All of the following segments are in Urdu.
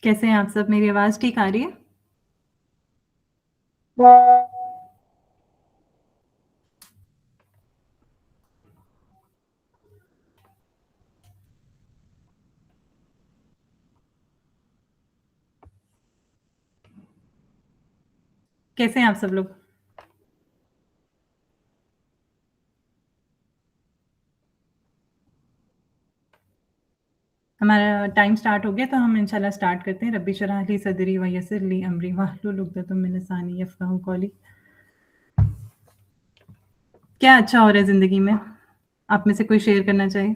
کیسے ہیں آپ سب؟ میری آواز ٹھیک آ رہی ہے؟ کیسے ہیں آپ سب لوگ؟ ہمارا ٹائم سٹارٹ ہو گیا تو ہم انشاءاللہ سٹارٹ کرتے ہیں. ربی اشرح لی صدری ویسر لی امری واحلل عقدۃ من لسانی یفقہوا قولی. کیا اچھا ہو رہا ہے زندگی میں؟ آپ میں سے کوئی شیئر کرنا چاہے؟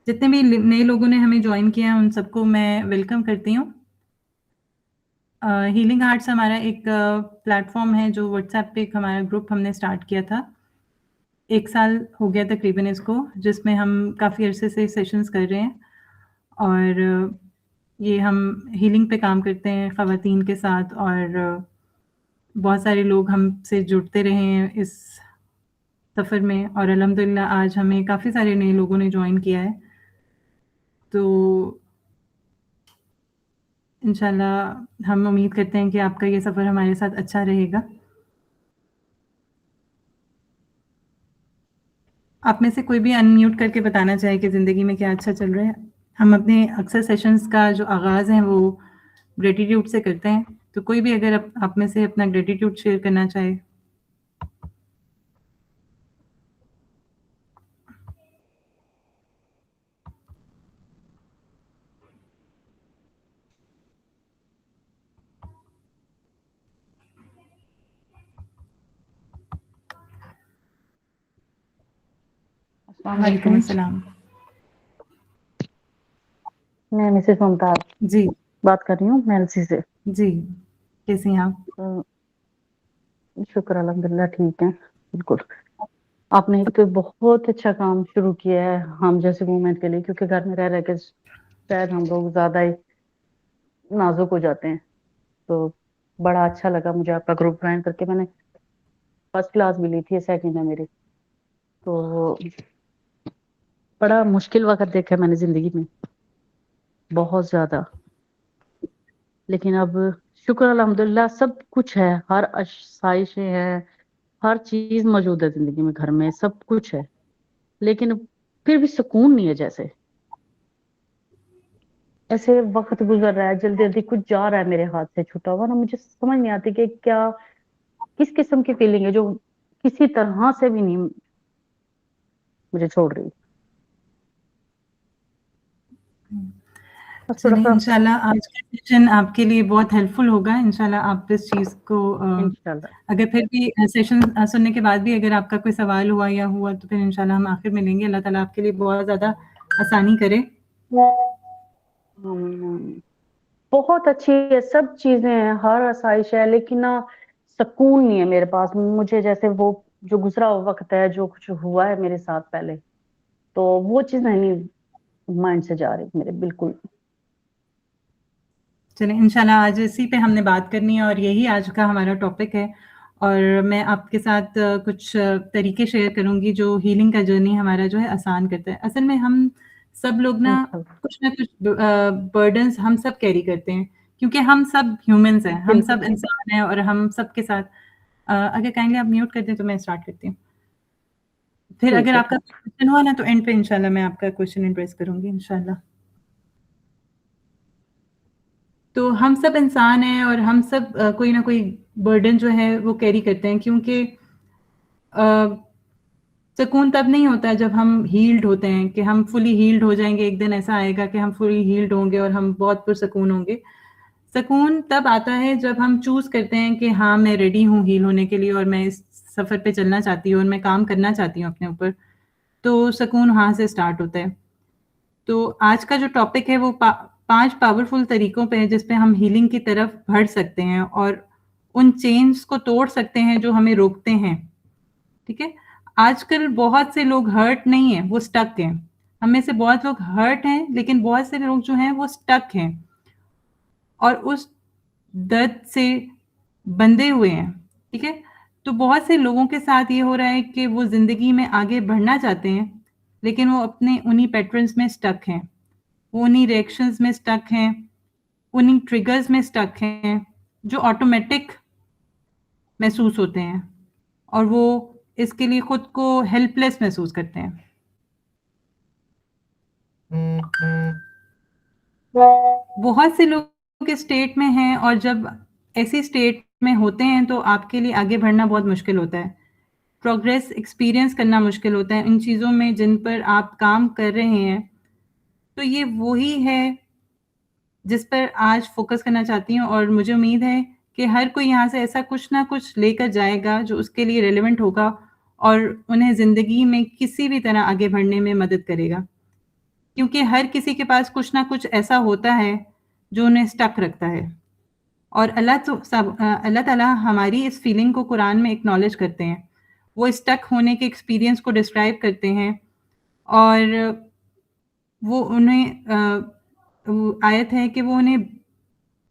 جتنے بھی نئے لوگوں نے ہمیں جوائن کیا ان سب کو میں ویلکم کرتی ہوں. ہیلنگ ہارٹس ہمارا ایک پلیٹ فارم ہے جو واٹس ایپ پہ ایک ہمارا گروپ ہم نے سٹارٹ کیا تھا. 1 سال ہو گیا تقریباً اس کو، جس میں ہم کافی عرصے سے سیشنز کر رہے ہیں، اور یہ ہم ہیلنگ پہ کام کرتے ہیں خواتین کے ساتھ، اور بہت سارے لوگ ہم سے جڑتے رہے ہیں اس سفر میں، اور الحمدللہ آج ہمیں کافی سارے نئے لوگوں نے جوائن کیا ہے. تو انشاءاللہ ہم امید کرتے ہیں کہ آپ کا یہ سفر ہمارے ساتھ اچھا رہے گا. آپ میں سے کوئی بھی ان میوٹ کر کے بتانا چاہے کہ زندگی میں کیا اچھا چل رہا ہے. ہم اپنے اکثر سیشنز کا جو آغاز ہے وہ گریٹیٹیوڈ سے کرتے ہیں، تو کوئی بھی اگر آپ میں سے اپنا گریٹیٹیوڈ شیئر کرنا چاہے. السلام وعلیکم علیکم. السلام. میں مسز ممتاز جی بات کر رہی ہوں میلسی سے. جی، کیسی ہیں آپ؟ شکر الحمدللہ ٹھیک ہے بالکل. آپ نے ایک بہت اچھا کام شروع کیا ہے ہم جیسے مومنٹ کے لیے، کیونکہ گھر میں رہ کے شاید ہم لوگ زیادہ ہی نازک ہو جاتے ہیں. تو بڑا اچھا لگا مجھے آپ کا گروپ جوائن کر کے. میں نے فرسٹ کلاس بھی لی تھی، سیکنڈ ہے میری. تو بڑا مشکل وقت دیکھا میں نے زندگی میں، بہت زیادہ. لیکن اب شکر الحمدللہ سب کچھ ہے، ہر آسائشیں ہیں، ہر چیز موجود ہے زندگی میں، گھر میں سب کچھ ہے. لیکن پھر بھی سکون نہیں ہے. جیسے ایسے وقت گزر رہا ہے، جلدی جلدی کچھ جا رہا ہے میرے ہاتھ سے چھوٹا ہوا نا. مجھے سمجھ نہیں آتی کہ کیا کس قسم کی فیلنگ ہے جو کسی طرح سے بھی نہیں مجھے چھوڑ رہی. بس تھوڑا چلیں سا انشاءاللہ آج کا سیشن آپ کے لیے بہت ہیلپ فل ہوگا. انشاءاللہ آپ اس چیز کو انشاءاللہ اگر پھر بھی سیشن سننے کے بعد بھی اگر آپ کا کوئی سوال ہوا تو پھر انشاءاللہ ہم آخر میں لیں گے. اللہ تعالیٰ آپ کے لیے بہت زیادہ آسانی کرے. بہت اچھی ہے، سب چیزیں ہیں، ہر آسائش ہے، لیکن نا سکون نہیں ہے میرے پاس. مجھے جیسے وہ جو گزرا وقت ہے، جو کچھ ہوا ہے میرے ساتھ پہلے، تو وہ چیز نہیں مائنڈ سے جا رہی میرے بالکل. چلیں انشاءاللہ آج اسی پہ ہم نے بات کرنی ہے، اور یہی آج کا ہمارا ٹاپک ہے. اور میں آپ کے ساتھ کچھ طریقے شیئر کروں گی جو ہیلنگ کا جرنی ہمارا جو ہے آسان کرتا ہے. اصل میں ہم سب لوگ نا انشاءاللہ کچھ نہ کچھ برڈنس ہم سب کیری کرتے ہیں، کیونکہ ہم سب ہیومنس ہیں، ہم بالکل. سب انسان ہیں، اور ہم سب کے ساتھ اگر کائنڈلی آپ میوٹ کر دیں تو میں اسٹارٹ کرتی ہوں. پھر ٹھیک اگر ہے. آپ کا کوشچن ہوا نا تو اینڈ پہ انشاءاللہ میں آپ کا کوشچن ایڈریس کروں گی انشاءاللہ. تو ہم سب انسان ہیں، اور ہم سب کوئی نہ کوئی برڈن جو ہے وہ کیری کرتے ہیں، کیونکہ سکون تب نہیں ہوتا جب ہم ہیلڈ ہوتے ہیں، کہ ہم فلی ہیلڈ ہو جائیں گے. ایک دن ایسا آئے گا کہ ہم فلی ہیلڈ ہوں گے اور ہم بہت پرسکون ہوں گے. سکون تب آتا ہے جب ہم چوز کرتے ہیں کہ ہاں میں ریڈی ہوں ہیل ہونے کے لیے، اور میں اس سفر پہ چلنا چاہتی ہوں، اور میں کام کرنا چاہتی ہوں اپنے اوپر. تو سکون وہاں سے اسٹارٹ ہوتا ہے. تو آج کا جو ٹاپک ہے وہ 5 پاورفل طریقوں پہ ہے جس پہ ہم ہیلنگ کی طرف بڑھ سکتے ہیں، اور ان چینز کو توڑ سکتے ہیں جو ہمیں روکتے ہیں. ٹھیک ہے. آج کل بہت سے لوگ ہرٹ نہیں ہیں، وہ سٹک ہیں. ہم میں سے بہت لوگ ہرٹ ہیں، لیکن بہت سے لوگ جو ہیں وہ سٹک ہیں، اور اس درد سے بندھے ہوئے ہیں. ٹھیک ہے. تو بہت سے لوگوں کے ساتھ یہ ہو رہا ہے کہ وہ زندگی میں آگے بڑھنا چاہتے ہیں، لیکن وہ اپنے انہی پیٹرنز میں اسٹک ہیں, وہ انہی ریئیکشنز میں اسٹک ہیں, انہی ٹریگرز میں اسٹک ہیں جو آٹومیٹک محسوس ہوتے ہیں, اور وہ اس کے لیے خود کو ہیلپ لیس محسوس کرتے ہیں. بہت سے لوگ اس اسٹیٹ میں ہیں, اور جب ایسی اسٹیٹ میں ہوتے ہیں تو آپ کے لیے آگے بڑھنا بہت مشکل ہوتا ہے, پروگریس ایکسپیرئنس کرنا مشکل ہوتا ہے ان چیزوں میں جن پر آپ کام کر رہے ہیں. تو یہ وہی ہے جس پر آج فوکس کرنا چاہتی ہوں, اور مجھے امید ہے کہ ہر کوئی یہاں سے ایسا کچھ نہ کچھ لے کر جائے گا جو اس کے لیے ریلیونٹ ہوگا اور انہیں زندگی میں کسی بھی طرح آگے بڑھنے میں مدد کرے گا, کیونکہ ہر کسی کے پاس کچھ نہ کچھ ایسا ہوتا ہے جو انہیں اسٹک رکھتا ہے. اور اللہ تعالیٰ ہماری اس فیلنگ کو قرآن میں اکنالج کرتے ہیں, وہ اسٹک ہونے کے ایکسپیرئنس کو ڈسکرائب کرتے ہیں, اور وہ انہیں وہ آیت ہے کہ وہ انہیں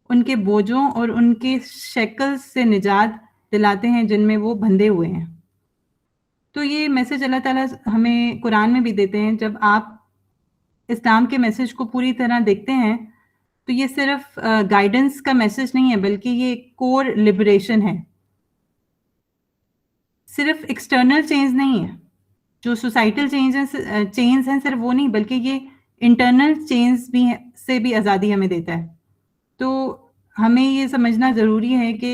ان کے بوجھوں اور ان کے شیکلز سے نجات دلاتے ہیں جن میں وہ بندھے ہوئے ہیں. تو یہ میسج اللہ تعالیٰ ہمیں قرآن میں بھی دیتے ہیں. جب آپ اسلام کے میسج کو پوری طرح دیکھتے ہیں تو یہ صرف گائیڈنس کا میسج نہیں ہے, بلکہ یہ کور لبریشن ہے. صرف ایکسٹرنل چینج نہیں ہے, جو سوسائٹل چینج ہیں صرف وہ نہیں, بلکہ یہ انٹرنل چینج بھی سے بھی آزادی ہمیں دیتا ہے. تو ہمیں یہ سمجھنا ضروری ہے کہ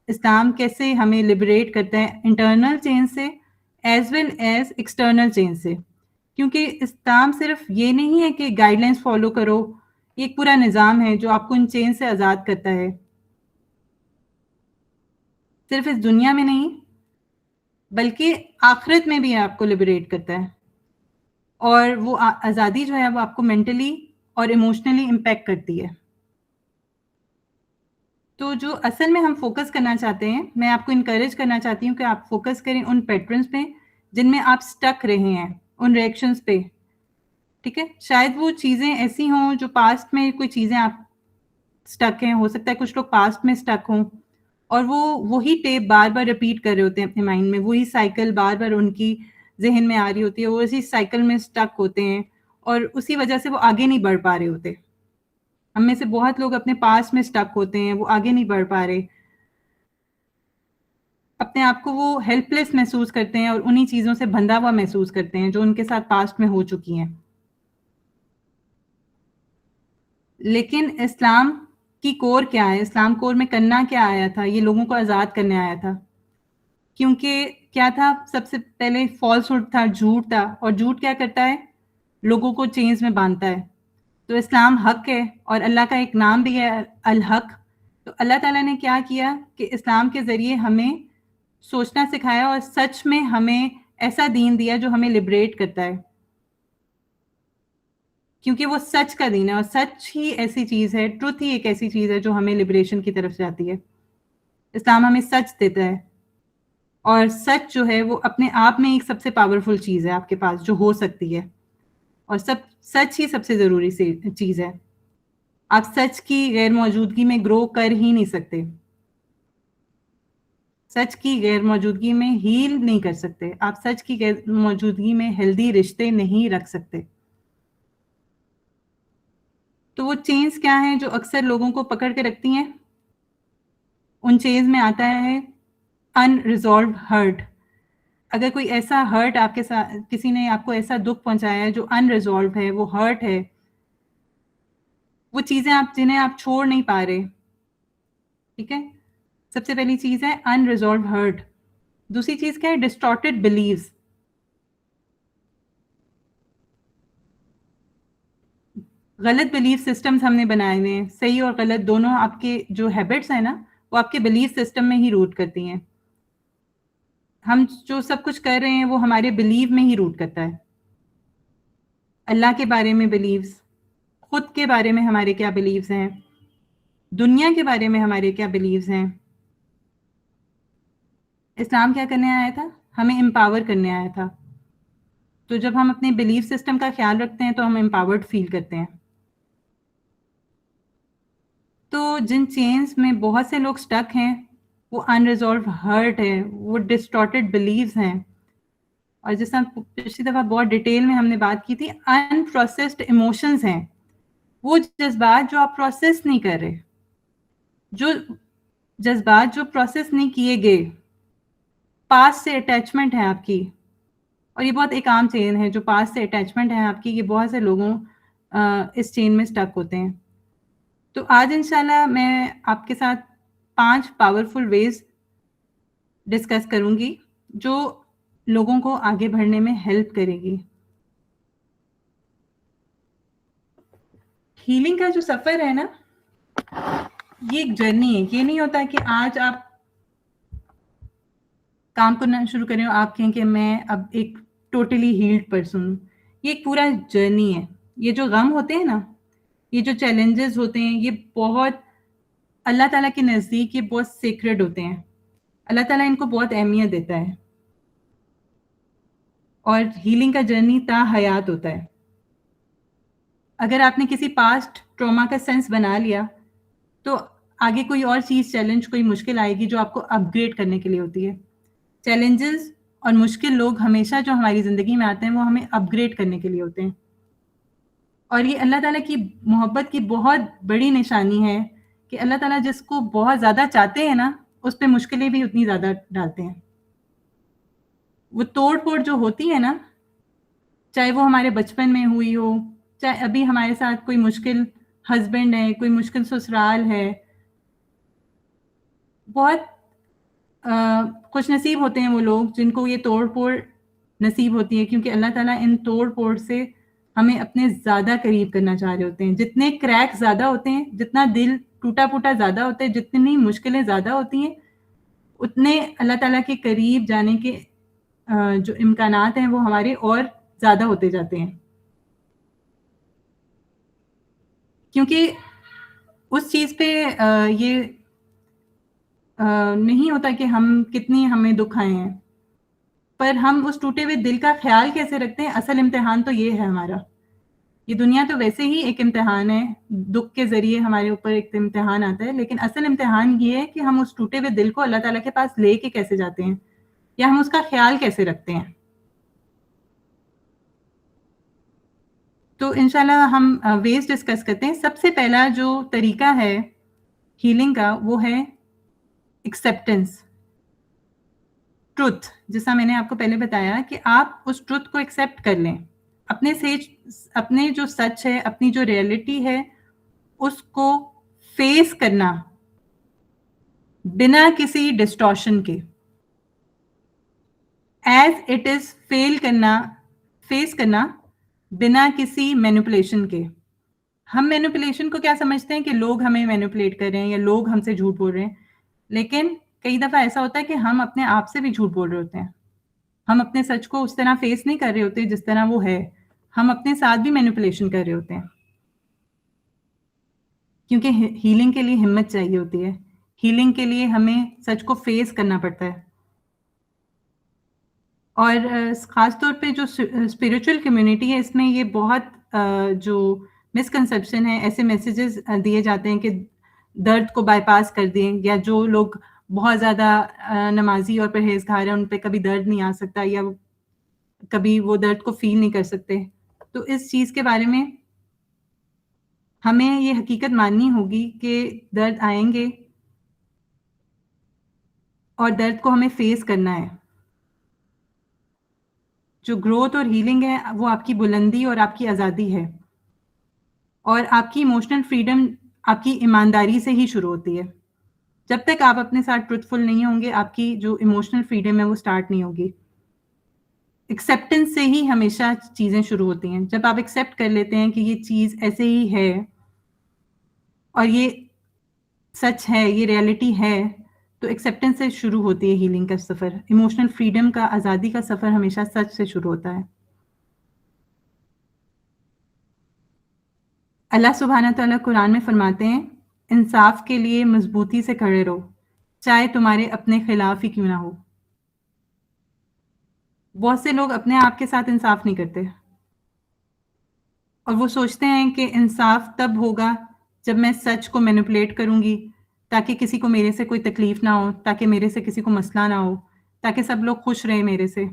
اسلام کیسے ہمیں لبریٹ کرتا ہے انٹرنل چینج سے as well as external change سے, کیونکہ اسلام صرف یہ نہیں ہے کہ گائیڈ لائنس فالو کرو, یہ ایک پورا نظام ہے جو آپ کو ان چینج سے آزاد کرتا ہے, صرف اس دنیا میں نہیں بلکہ آخرت میں بھی آپ کو لبریٹ کرتا ہے. اور وہ آزادی جو ہے وہ آپ کو مینٹلی اور ایموشنلی امپیکٹ کرتی ہے. تو جو اصل میں ہم فوکس کرنا چاہتے ہیں, میں آپ کو انکریج کرنا چاہتی ہوں کہ آپ فوکس کریں ان پیٹرنز پہ جن میں آپ اسٹک رہے ہیں, ان ریئیکشنز پہ. ٹھیک ہے, شاید وہ چیزیں ایسی ہوں جو پاسٹ میں کوئی چیزیں آپ اسٹک ہیں, ہو سکتا ہے کچھ لوگ پاسٹ میں اسٹک ہوں اور وہ وہی ٹیپ بار بار ریپیٹ کر رہے ہوتے ہیں اپنے مائنڈ میں, وہی سائیکل بار بار ان کی ذہن میں آ رہی ہوتی ہے, وہ اسی سائیکل میں اسٹک ہوتے ہیں اور اسی وجہ سے وہ آگے نہیں بڑھ پا رہے ہوتے. ہم میں سے بہت لوگ اپنے پاسٹ میں اسٹک ہوتے ہیں, وہ آگے نہیں بڑھ پا رہے, اپنے آپ کو وہ ہیلپ لیس محسوس کرتے ہیں اور انہی چیزوں سے بندھا ہوا محسوس کرتے ہیں جو ان کے ساتھ پاسٹ میں ہو چکی ہیں. لیکن اسلام کی کور کیا ہے, اسلام کور میں کرنا کیا آیا تھا, یہ لوگوں کو آزاد کرنے آیا تھا. کیونکہ کیا تھا, سب سے پہلے فالس ہوڈ تھا, جھوٹ تھا, اور جھوٹ کیا کرتا ہے, لوگوں کو چینز میں باندھتا ہے. تو اسلام حق ہے, اور اللہ کا ایک نام بھی ہے الحق. تو اللہ تعالیٰ نے کیا کیا کہ اسلام کے ذریعے ہمیں سوچنا سکھایا اور سچ میں ہمیں ایسا دین دیا جو ہمیں لبریٹ کرتا ہے, کیونکہ وہ سچ کا دین ہے, اور سچ ہی ایسی چیز ہے, ٹروتھ ہی ایک ایسی چیز ہے جو ہمیں لبریشن کی طرف جاتی ہے. اسلام ہمیں سچ دیتا ہے, اور سچ جو ہے وہ اپنے آپ میں ایک سب سے پاورفل چیز ہے آپ کے پاس جو ہو سکتی ہے, اور سچ ہی سب سے ضروری چیز ہے. آپ سچ کی غیر موجودگی میں گرو کر ہی نہیں سکتے, سچ کی غیر موجودگی میں ہیل نہیں کر سکتے, آپ سچ کی غیر موجودگی میں ہیلدی رشتے نہیں رکھ سکتے. تو وہ چینز کیا ہیں جو اکثر لوگوں کو پکڑ کے رکھتی ہیں, ان چینز میں آتا ہے unresolved hurt. اگر کوئی ایسا ہرٹ آپ کے ساتھ, کسی نے آپ کو ایسا دکھ پہنچایا ہے جو unresolved ہے, وہ ہرٹ ہے, وہ چیزیں آپ جنہیں آپ چھوڑ نہیں پا رہے. ٹھیک ہے, سب سے پہلی چیز ہے unresolved hurt. دوسری چیز کیا ہے, distorted beliefs. غلط بلیف سسٹمز ہم نے بنائے ہوئے ہیں, صحیح اور غلط دونوں. آپ کے جو ہیبٹس ہیں نا, وہ آپ کے بلیف سسٹم میں ہی روٹ کرتی ہیں. ہم جو سب کچھ کر رہے ہیں وہ ہمارے بلیف میں ہی روٹ کرتا ہے. اللہ کے بارے میں بلیفز, خود کے بارے میں ہمارے کیا بلیفز ہیں, دنیا کے بارے میں ہمارے کیا بلیفز ہیں. اسلام کیا کرنے آیا تھا, ہمیں امپاور کرنے آیا تھا. تو جب ہم اپنے بلیف سسٹم کا خیال رکھتے ہیں تو ہم امپاورڈ فیل کرتے ہیں. تو جن چینز میں بہت سے لوگ سٹک ہیں وہ انریزولوڈ ہرٹ ہے, وہ ڈسٹارٹیڈ بلیفز ہیں. اور جس طرح پچھلی دفعہ بہت ڈیٹیل میں ہم نے بات کی تھی، انپروسیسڈ ایموشنز ہیں وہ جذبات جو آپ پروسیس نہیں کر رہے، جو جذبات جو پروسیس نہیں کیے گئے، پاس سے اٹیچمنٹ ہے آپ کی. اور یہ بہت ایک عام چین ہے، جو پاس سے اٹیچمنٹ ہے آپ کی، یہ بہت سے لوگوں اس چین میں سٹک ہوتے ہیں. تو آج انشاءاللہ میں آپ کے ساتھ 5 پاورفل ویز ڈسکس کروں گی جو لوگوں کو آگے بڑھنے میں ہیلپ کرے گی. ہیلنگ کا جو سفر ہے نا، یہ ایک جرنی ہے. یہ نہیں ہوتا کہ آج آپ کام کرنا شروع کریں اور آپ کہیں کہ میں اب ایک ٹوٹلی ہیلڈ پرسن ہوں. یہ ایک پورا جرنی ہے. یہ جو غم ہوتے ہیں نا، یہ جو چیلنجز ہوتے ہیں، یہ بہت اللہ تعالیٰ کے نزدیک یہ بہت سیکرڈ ہوتے ہیں. اللہ تعالیٰ ان کو بہت اہمیت دیتا ہے. اور ہیلنگ کا جرنی تا حیات ہوتا ہے. اگر آپ نے کسی پاسٹ ٹراما کا سینس بنا لیا تو آگے کوئی اور چیز، چیلنج، کوئی مشکل آئے گی جو آپ کو اپ گریڈ کرنے کے لیے ہوتی ہے. چیلنجز اور مشکل لوگ ہمیشہ جو ہماری زندگی میں آتے ہیں وہ ہمیں اپ گریڈ کرنے کے لیے ہوتے ہیں. اور یہ اللہ تعالیٰ کی محبت کی بہت بڑی نشانی ہے کہ اللہ تعالیٰ جس کو بہت زیادہ چاہتے ہیں نا، اس پہ مشکلیں بھی اتنی زیادہ ڈالتے ہیں. وہ توڑ پھوڑ جو ہوتی ہے نا، چاہے وہ ہمارے بچپن میں ہوئی ہو، چاہے ابھی ہمارے ساتھ کوئی مشکل ہسبینڈ ہے، کوئی مشکل سسرال ہے، بہت خوش نصیب ہوتے ہیں وہ لوگ جن کو یہ توڑ پھوڑ نصیب ہوتی ہے، کیونکہ اللہ تعالیٰ ان توڑ پھوڑ سے ہمیں اپنے زیادہ قریب کرنا چاہ رہے ہوتے ہیں. جتنے کریک زیادہ ہوتے ہیں، جتنا دل ٹوٹا پھوٹا زیادہ ہوتا ہے، جتنی مشکلیں زیادہ ہوتی ہیں، اتنے اللہ تعالیٰ کے قریب جانے کے جو امکانات ہیں وہ ہمارے اور زیادہ ہوتے جاتے ہیں. کیونکہ اس چیز پہ یہ نہیں ہوتا کہ ہم کتنی ہمیں دکھ آئے ہیں، پر ہم اس ٹوٹے ہوئے دل کا خیال کیسے رکھتے ہیں. اصل امتحان تو یہ ہے ہمارا. یہ دنیا تو ویسے ہی ایک امتحان ہے، دکھ کے ذریعے ہمارے اوپر ایک امتحان آتا ہے، لیکن اصل امتحان یہ ہے کہ ہم اس ٹوٹے ہوئے دل کو اللہ تعالیٰ کے پاس لے کے کیسے جاتے ہیں، یا ہم اس کا خیال کیسے رکھتے ہیں. تو انشاءاللہ ہم ویز ڈسکس کرتے ہیں. سب سے پہلا جو طریقہ ہے ہیلنگ کا وہ ہے ایکسیپٹنس. ٹروتھ، جیسا میں نے آپ کو پہلے بتایا کہ آپ اس ٹروتھ کو ایکسیپٹ کر لیں. اپنے جو سچ ہے، اپنی جو ریئلٹی ہے، اس کو فیس کرنا بنا کسی ڈسٹورشن کے، ایز اٹ از فیس کرنا بنا کسی مینیپولیشن کے. ہم مینیپولیشن کو کیا سمجھتے ہیں کہ لوگ ہمیں مینیپولیٹ کر رہے ہیں یا لوگ ہم سے جھوٹ بول رہے ہیں، لیکن کئی دفعہ ایسا ہوتا ہے کہ ہم اپنے آپ سے بھی جھوٹ بول رہے ہوتے ہیں. ہم اپنے سچ کو اس طرح فیس نہیں کر رہے ہوتے جس طرح وہ ہے. ہم اپنے ساتھ بھی مینیپولیشن کر رہے ہوتے ہیں. کیونکہ ہیلنگ کے لیے ہمت چاہیے ہوتی ہے. ہیلنگ کے لیے ہمیں سچ کو فیس کرنا پڑتا ہے. اور خاص طور پہ جو اسپریچول کمیونٹی ہے، اس میں یہ بہت جو مسکنسیپشن ہے، ایسے میسیجز دیے جاتے ہیں کہ درد کو بائی پاس کر دیں، یا جو لوگ بہت زیادہ نمازی اور پرہیزگار ہیں ان پہ کبھی درد نہیں آ سکتا، یا کبھی وہ درد کو فیل نہیں کر سکتے. تو اس چیز کے بارے میں ہمیں یہ حقیقت ماننی ہوگی کہ درد آئیں گے اور درد کو ہمیں فیس کرنا ہے. جو گروتھ اور ہیلنگ ہے وہ آپ کی بلندی اور آپ کی آزادی ہے، اور آپ کی ایموشنل فریڈم آپ کی ایمانداری سے ہی شروع ہوتی ہے. جب تک آپ اپنے ساتھ ٹروتھفل نہیں ہوں گے، آپ کی جو ایموشنل فریڈم ہے وہ سٹارٹ نہیں ہوگی. ایکسیپٹنس سے ہی ہمیشہ چیزیں شروع ہوتی ہیں. جب آپ ایکسیپٹ کر لیتے ہیں کہ یہ چیز ایسے ہی ہے اور یہ سچ ہے، یہ ریئلٹی ہے، تو ایکسیپٹنس سے شروع ہوتی ہے ہیلنگ کا سفر. ایموشنل فریڈم کا، آزادی کا سفر ہمیشہ سچ سے شروع ہوتا ہے. اللہ سبحانہ تعالیٰ قرآن میں فرماتے ہیں، انصاف کے لیے مضبوطی سے کھڑے رہو، چاہے تمہارے اپنے خلاف ہی کیوں نہ ہو. بہت سے لوگ اپنے آپ کے ساتھ انصاف نہیں کرتے، اور وہ سوچتے ہیں کہ انصاف تب ہوگا جب میں سچ کو مینیپولیٹ کروں گی تاکہ کسی کو میرے سے کوئی تکلیف نہ ہو، تاکہ میرے سے کسی کو مسئلہ نہ ہو، تاکہ سب لوگ خوش رہیں میرے سے.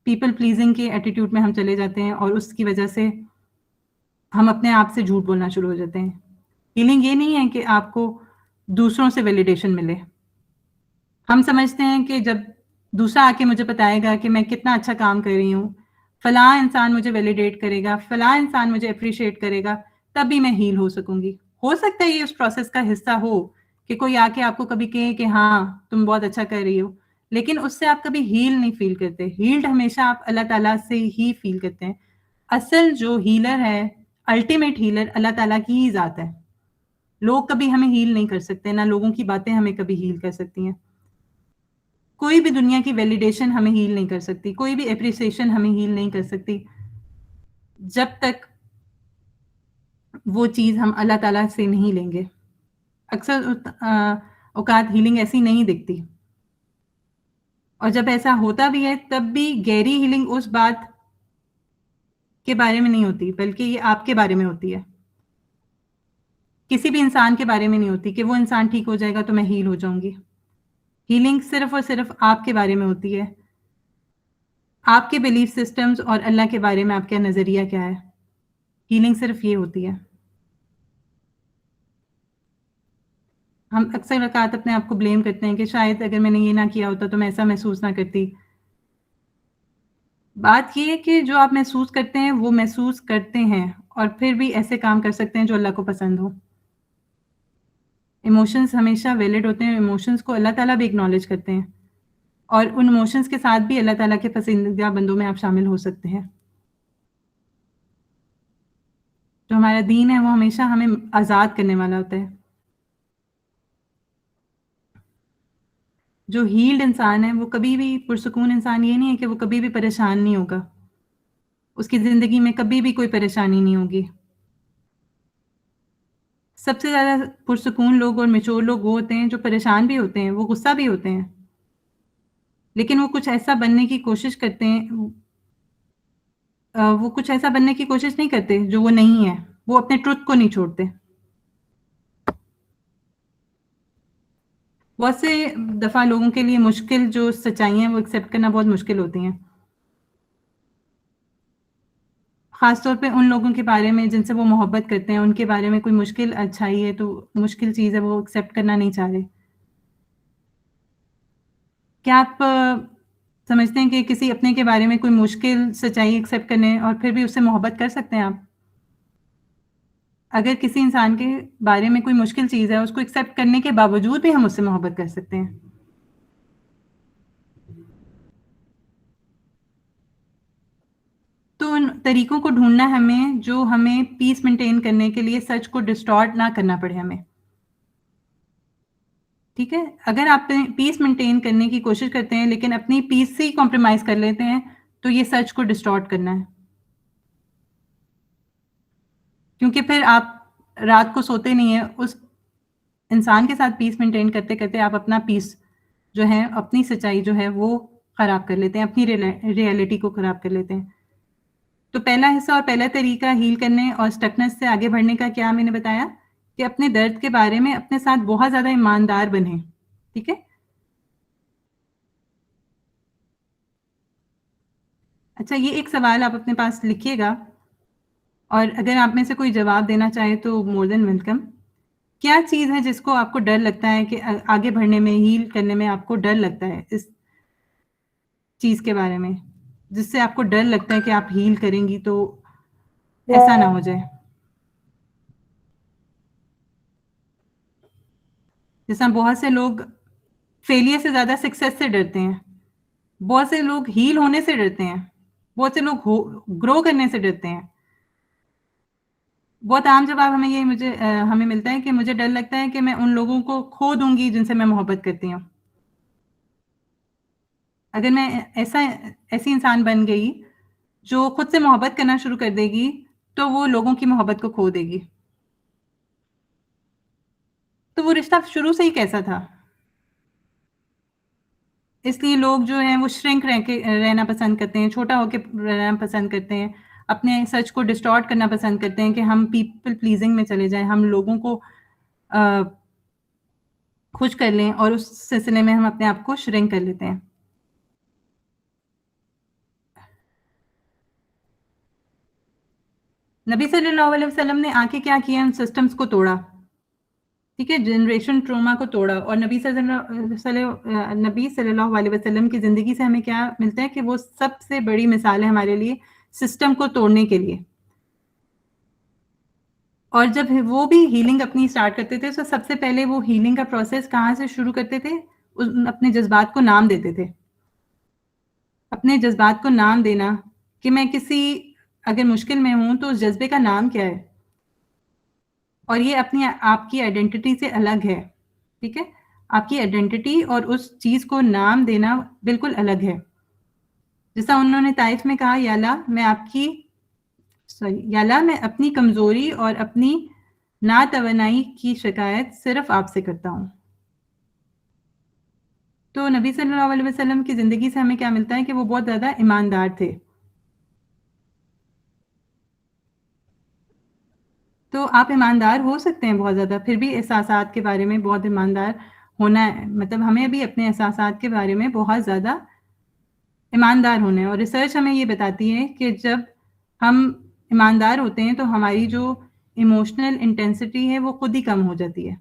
پیپل پلیزنگ کے ایٹیٹیوڈ میں ہم چلے جاتے ہیں اور اس کی وجہ سے ہم اپنے آپ سے جھوٹ بولنا شروع ہو جاتے ہیں. ہیلنگ یہ نہیں ہے کہ آپ کو دوسروں سے ویلیڈیشن ملے. ہم سمجھتے ہیں کہ جب دوسرا آ کے مجھے بتائے گا کہ میں کتنا اچھا کام کر رہی ہوں, فلاں انسان مجھے ویلیڈیٹ کرے گا, فلاں انسان مجھے اپریشیٹ کرے گا, تب بھی میں ہیل ہو سکوں گی. ہو سکتا ہے یہ اس پروسیس کا حصہ ہو کہ کوئی آ کے آپ کو کبھی کہے کہ ہاں تم بہت اچھا کر رہی ہو, لیکن اس سے آپ کبھی ہیل نہیں فیل کرتے. ہیلڈ ہمیشہ آپ اللہ تعالیٰ سے ہی فیل کرتے ہیں. اصل جو ہیلر ہے, الٹیمیٹ ہیلر اللہ تعالیٰ کی ہی ذات ہے. لوگ کبھی ہمیں ہیل نہیں کر سکتے, نہ لوگوں کی باتیں ہمیں کبھی ہیل کر سکتی ہیں. کوئی بھی دنیا کی ویلیڈیشن ہمیں ہیل نہیں کر سکتی, کوئی بھی اپریسیشن ہمیں ہیل نہیں کر سکتی, جب تک وہ چیز ہم اللہ تعالیٰ سے نہیں لیں گے. اکثر اوقات ہیلنگ ایسی نہیں دکھتی, اور جب ایسا ہوتا بھی ہے تب بھی گہری ہیلنگ اس بات کے بارے میں نہیں ہوتی, بلکہ یہ آپ کے بارے میں ہوتی ہے. کسی بھی انسان کے بارے میں نہیں ہوتی کہ وہ انسان ٹھیک ہو جائے گا تو میں ہیل ہو جاؤں گی. ہیلنگ صرف اور صرف آپ کے بارے میں ہوتی ہے, آپ کے بلیف سسٹمز اور اللہ کے بارے میں آپ کا نظریہ کیا ہے. ہیلنگ صرف یہ ہوتی ہے. ہم اکثر اوقات اپنے آپ کو بلیم کرتے ہیں کہ شاید اگر میں نے یہ نہ کیا ہوتا تو میں ایسا محسوس نہ کرتی. بات یہ ہے کہ جو آپ محسوس کرتے ہیں وہ محسوس کرتے ہیں, اور پھر بھی ایسے کام کر سکتے ہیں جو اللہ کو پسند ہو. ایموشنز ہمیشہ ویلڈ ہوتے ہیں, ایموشنز کو اللہ تعالیٰ بھی اکنالج کرتے ہیں, اور ان ایموشنز کے ساتھ بھی اللہ تعالیٰ کے پسندیدہ بندوں میں آپ شامل ہو سکتے ہیں. جو ہمارا دین ہے وہ ہمیشہ ہمیں آزاد کرنے والا ہوتا ہے. جو ہیلڈ انسان ہے وہ کبھی بھی پرسکون انسان یہ نہیں ہے کہ وہ کبھی بھی پریشان نہیں ہوگا, اس کی زندگی میں کبھی بھی کوئی پریشانی نہیں ہوگی. سب سے زیادہ پرسکون لوگ اور میچور لوگ وہ ہوتے ہیں جو پریشان بھی ہوتے ہیں, وہ غصہ بھی ہوتے ہیں, لیکن وہ کچھ ایسا بننے کی کوشش کرتے ہیں, وہ کچھ ایسا بننے کی کوشش نہیں کرتے جو وہ نہیں ہے. وہ اپنے ٹروتھ کو نہیں چھوڑتے. بہت سے دفعہ لوگوں کے لیے مشکل جو سچائی ہیں وہ ایکسیپٹ کرنا بہت مشکل ہوتی ہیں, خاص طور پہ ان لوگوں کے بارے میں جن سے وہ محبت کرتے ہیں. ان کے بارے میں کوئی مشکل اچھائی ہے تو مشکل چیز ہے وہ ایکسیپٹ کرنا نہیں چاہ رہے. کیا آپ سمجھتے ہیں کہ کسی اپنے کے بارے میں کوئی مشکل سچائی ایکسیپٹ کرنے اور پھر بھی اس سے محبت کر سکتے ہیں آپ؟ اگر کسی انسان کے بارے میں کوئی مشکل چیز ہے اس کو ایکسیپٹ کرنے کے باوجود بھی ہم اس سے محبت کر سکتے ہیں. تو ان طریقوں کو ڈھونڈنا ہمیں جو ہمیں پیس مینٹین کرنے کے لیے سچ کو ڈسٹارٹ نہ کرنا پڑے ہمیں. ٹھیک ہے, اگر آپ پیس مینٹین کرنے کی کوشش کرتے ہیں لیکن اپنی پیس سے ہی کمپرومائز کر لیتے ہیں تو یہ سچ کو ڈسٹارٹ کرنا ہے, کیونکہ پھر آپ رات کو سوتے نہیں ہیں. اس انسان کے ساتھ پیس مینٹین کرتے کرتے آپ اپنا پیس جو ہے, اپنی سچائی جو ہے وہ خراب کر لیتے ہیں, اپنی ریئلٹی کو خراب کر لیتے ہیں. تو پہلا حصہ اور پہلا طریقہ ہیل کرنے اور اسٹکنس سے آگے بڑھنے کا کیا میں نے بتایا کہ اپنے درد کے بارے میں اپنے ساتھ بہت زیادہ ایماندار بنیں. ٹھیک ہے, اچھا یہ ایک سوال آپ اپنے پاس لکھیے گا, اور اگر آپ میں سے کوئی جواب دینا چاہے تو مور دین ویلکم. کیا چیز ہے جس کو آپ کو ڈر لگتا ہے کہ آگے بڑھنے میں, ہیل کرنے میں آپ کو ڈر لگتا ہے, اس چیز کے بارے میں جس سے آپ کو ڈر لگتا ہے کہ آپ ہیل کریں گی تو ایسا نہ ہو جائے؟ جیسا بہت سے لوگ فیلئر سے زیادہ سکسیس سے ڈرتے ہیں, بہت سے لوگ ہیل ہونے سے ڈرتے ہیں, بہت سے لوگ گرو کرنے سے ڈرتے ہیں. بہت عام جواب ہمیں ملتا ہے کہ مجھے ڈر لگتا ہے کہ میں ان لوگوں کو کھو دوں گی جن سے میں محبت کرتی ہوں. اگر میں ایسی انسان بن گئی جو خود سے محبت کرنا شروع کر دے گی تو وہ لوگوں کی محبت کو کھو دے گی. تو وہ رشتہ شروع سے ہی کیسا تھا؟ اس لیے لوگ جو ہیں وہ شرنک رہنا پسند کرتے ہیں, چھوٹا ہو کے رہنا پسند کرتے ہیں, اپنے سچ کو ڈسٹارٹ کرنا پسند کرتے ہیں کہ ہم پیپل پلیزنگ میں چلے جائیں, ہم لوگوں کو خوش کر لیں, اور اس سلسلے میں ہم اپنے آپ کو شرنک کر لیتے ہیں. نبی صلی اللہ علیہ وسلم نے آ کے کیا کیا؟ ان سسٹمز کو توڑا، ٹھیک ہے، جنریشن ٹروما کو توڑا. اور نبی صلی اللہ علیہ وسلم کی زندگی سے ہمیں کیا ملتا ہے کہ وہ سب سے بڑی مثال ہے ہمارے لیے سسٹم کو توڑنے کے لیے. اور جب وہ بھی ہیلنگ اپنی اسٹارٹ کرتے تھے تو سب سے پہلے وہ ہیلنگ کا پروسیس کہاں سے شروع کرتے تھے؟ اپنے جذبات کو نام دیتے تھے. اپنے جذبات کو نام دینا کہ میں کسی اگر مشکل میں ہوں تو اس جذبے کا نام کیا ہے، اور یہ اپنی آپ کی آئیڈینٹی سے الگ ہے. ٹھیک ہے، آپ کی آئیڈینٹی اور اس چیز کو نام دینا بالکل الگ ہے. جیسا انہوں نے طائف میں کہا، یا اللہ میں اپنی کمزوری اور اپنی ناتوانائی کی شکایت صرف آپ سے کرتا ہوں. تو نبی صلی اللہ علیہ وسلم کی زندگی سے ہمیں کیا ملتا ہے کہ وہ بہت زیادہ ایماندار تھے. تو آپ ایماندار ہو سکتے ہیں بہت زیادہ، پھر بھی احساسات کے بارے میں بہت ایماندار ہونا ہے. مطلب ہمیں بھی اپنے احساسات کے بارے میں بہت زیادہ ایماندار ہونا ہے. اور ریسرچ ہمیں یہ بتاتی ہے کہ جب ہم ایماندار ہوتے ہیں تو ہماری جو ایموشنل انٹینسٹی ہے وہ خود ہی کم ہو جاتی ہے،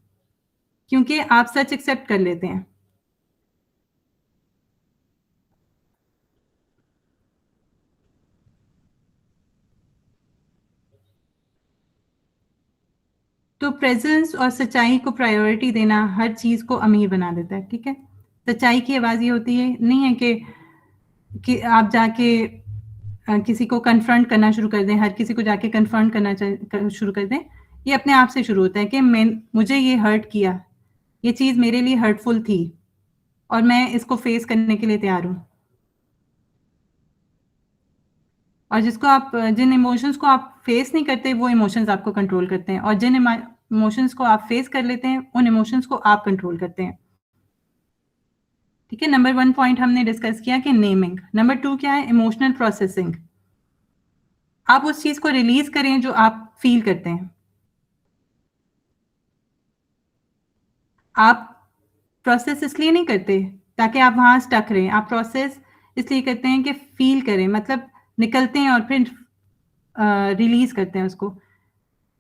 کیونکہ آپ سچ ایکسیپٹ کر لیتے ہیں. تو پریزنس اور سچائی کو پرائیورٹی دینا ہر چیز کو امیر بنا دیتا ہے. ٹھیک ہے، سچائی کی آواز یہ ہوتی ہے نہیں ہے کہ آپ جا کے کسی کو کنفرنٹ کرنا شروع کر دیں، ہر کسی کو جا کے کنفرنٹ کرنا شروع کر دیں. یہ اپنے آپ سے شروع ہوتا ہے کہ مجھے یہ ہرٹ کیا، یہ چیز میرے لیے ہرٹفل تھی اور میں اس کو فیس کرنے کے لیے تیار ہوں. اور جن ایموشنز کو آپ فیس نہیں کرتے وہ ایموشنز آپ کو کنٹرول کرتے ہیں، اور جن ایموشنز کو آپ فیس کر لیتے ہیں ان ایموشنز کو آپ کنٹرول کرتے ہیں. ٹھیک ہے، نمبر 1 پوائنٹ ہم نے ڈسکس کیا کہ نیمنگ. نمبر 2 کیا ہے؟ Emotional processing. آپ اس چیز کو ریلیز کریں جو آپ فیل کرتے ہیں. آپ پروسیس اس لیے نہیں کرتے تاکہ آپ وہاں سٹک رہیں، آپ پروسیس اس لیے کرتے ہیں کہ فیل کریں، مطلب نکلتے ہیں اور پھر ریلیز کرتے ہیں اس کو.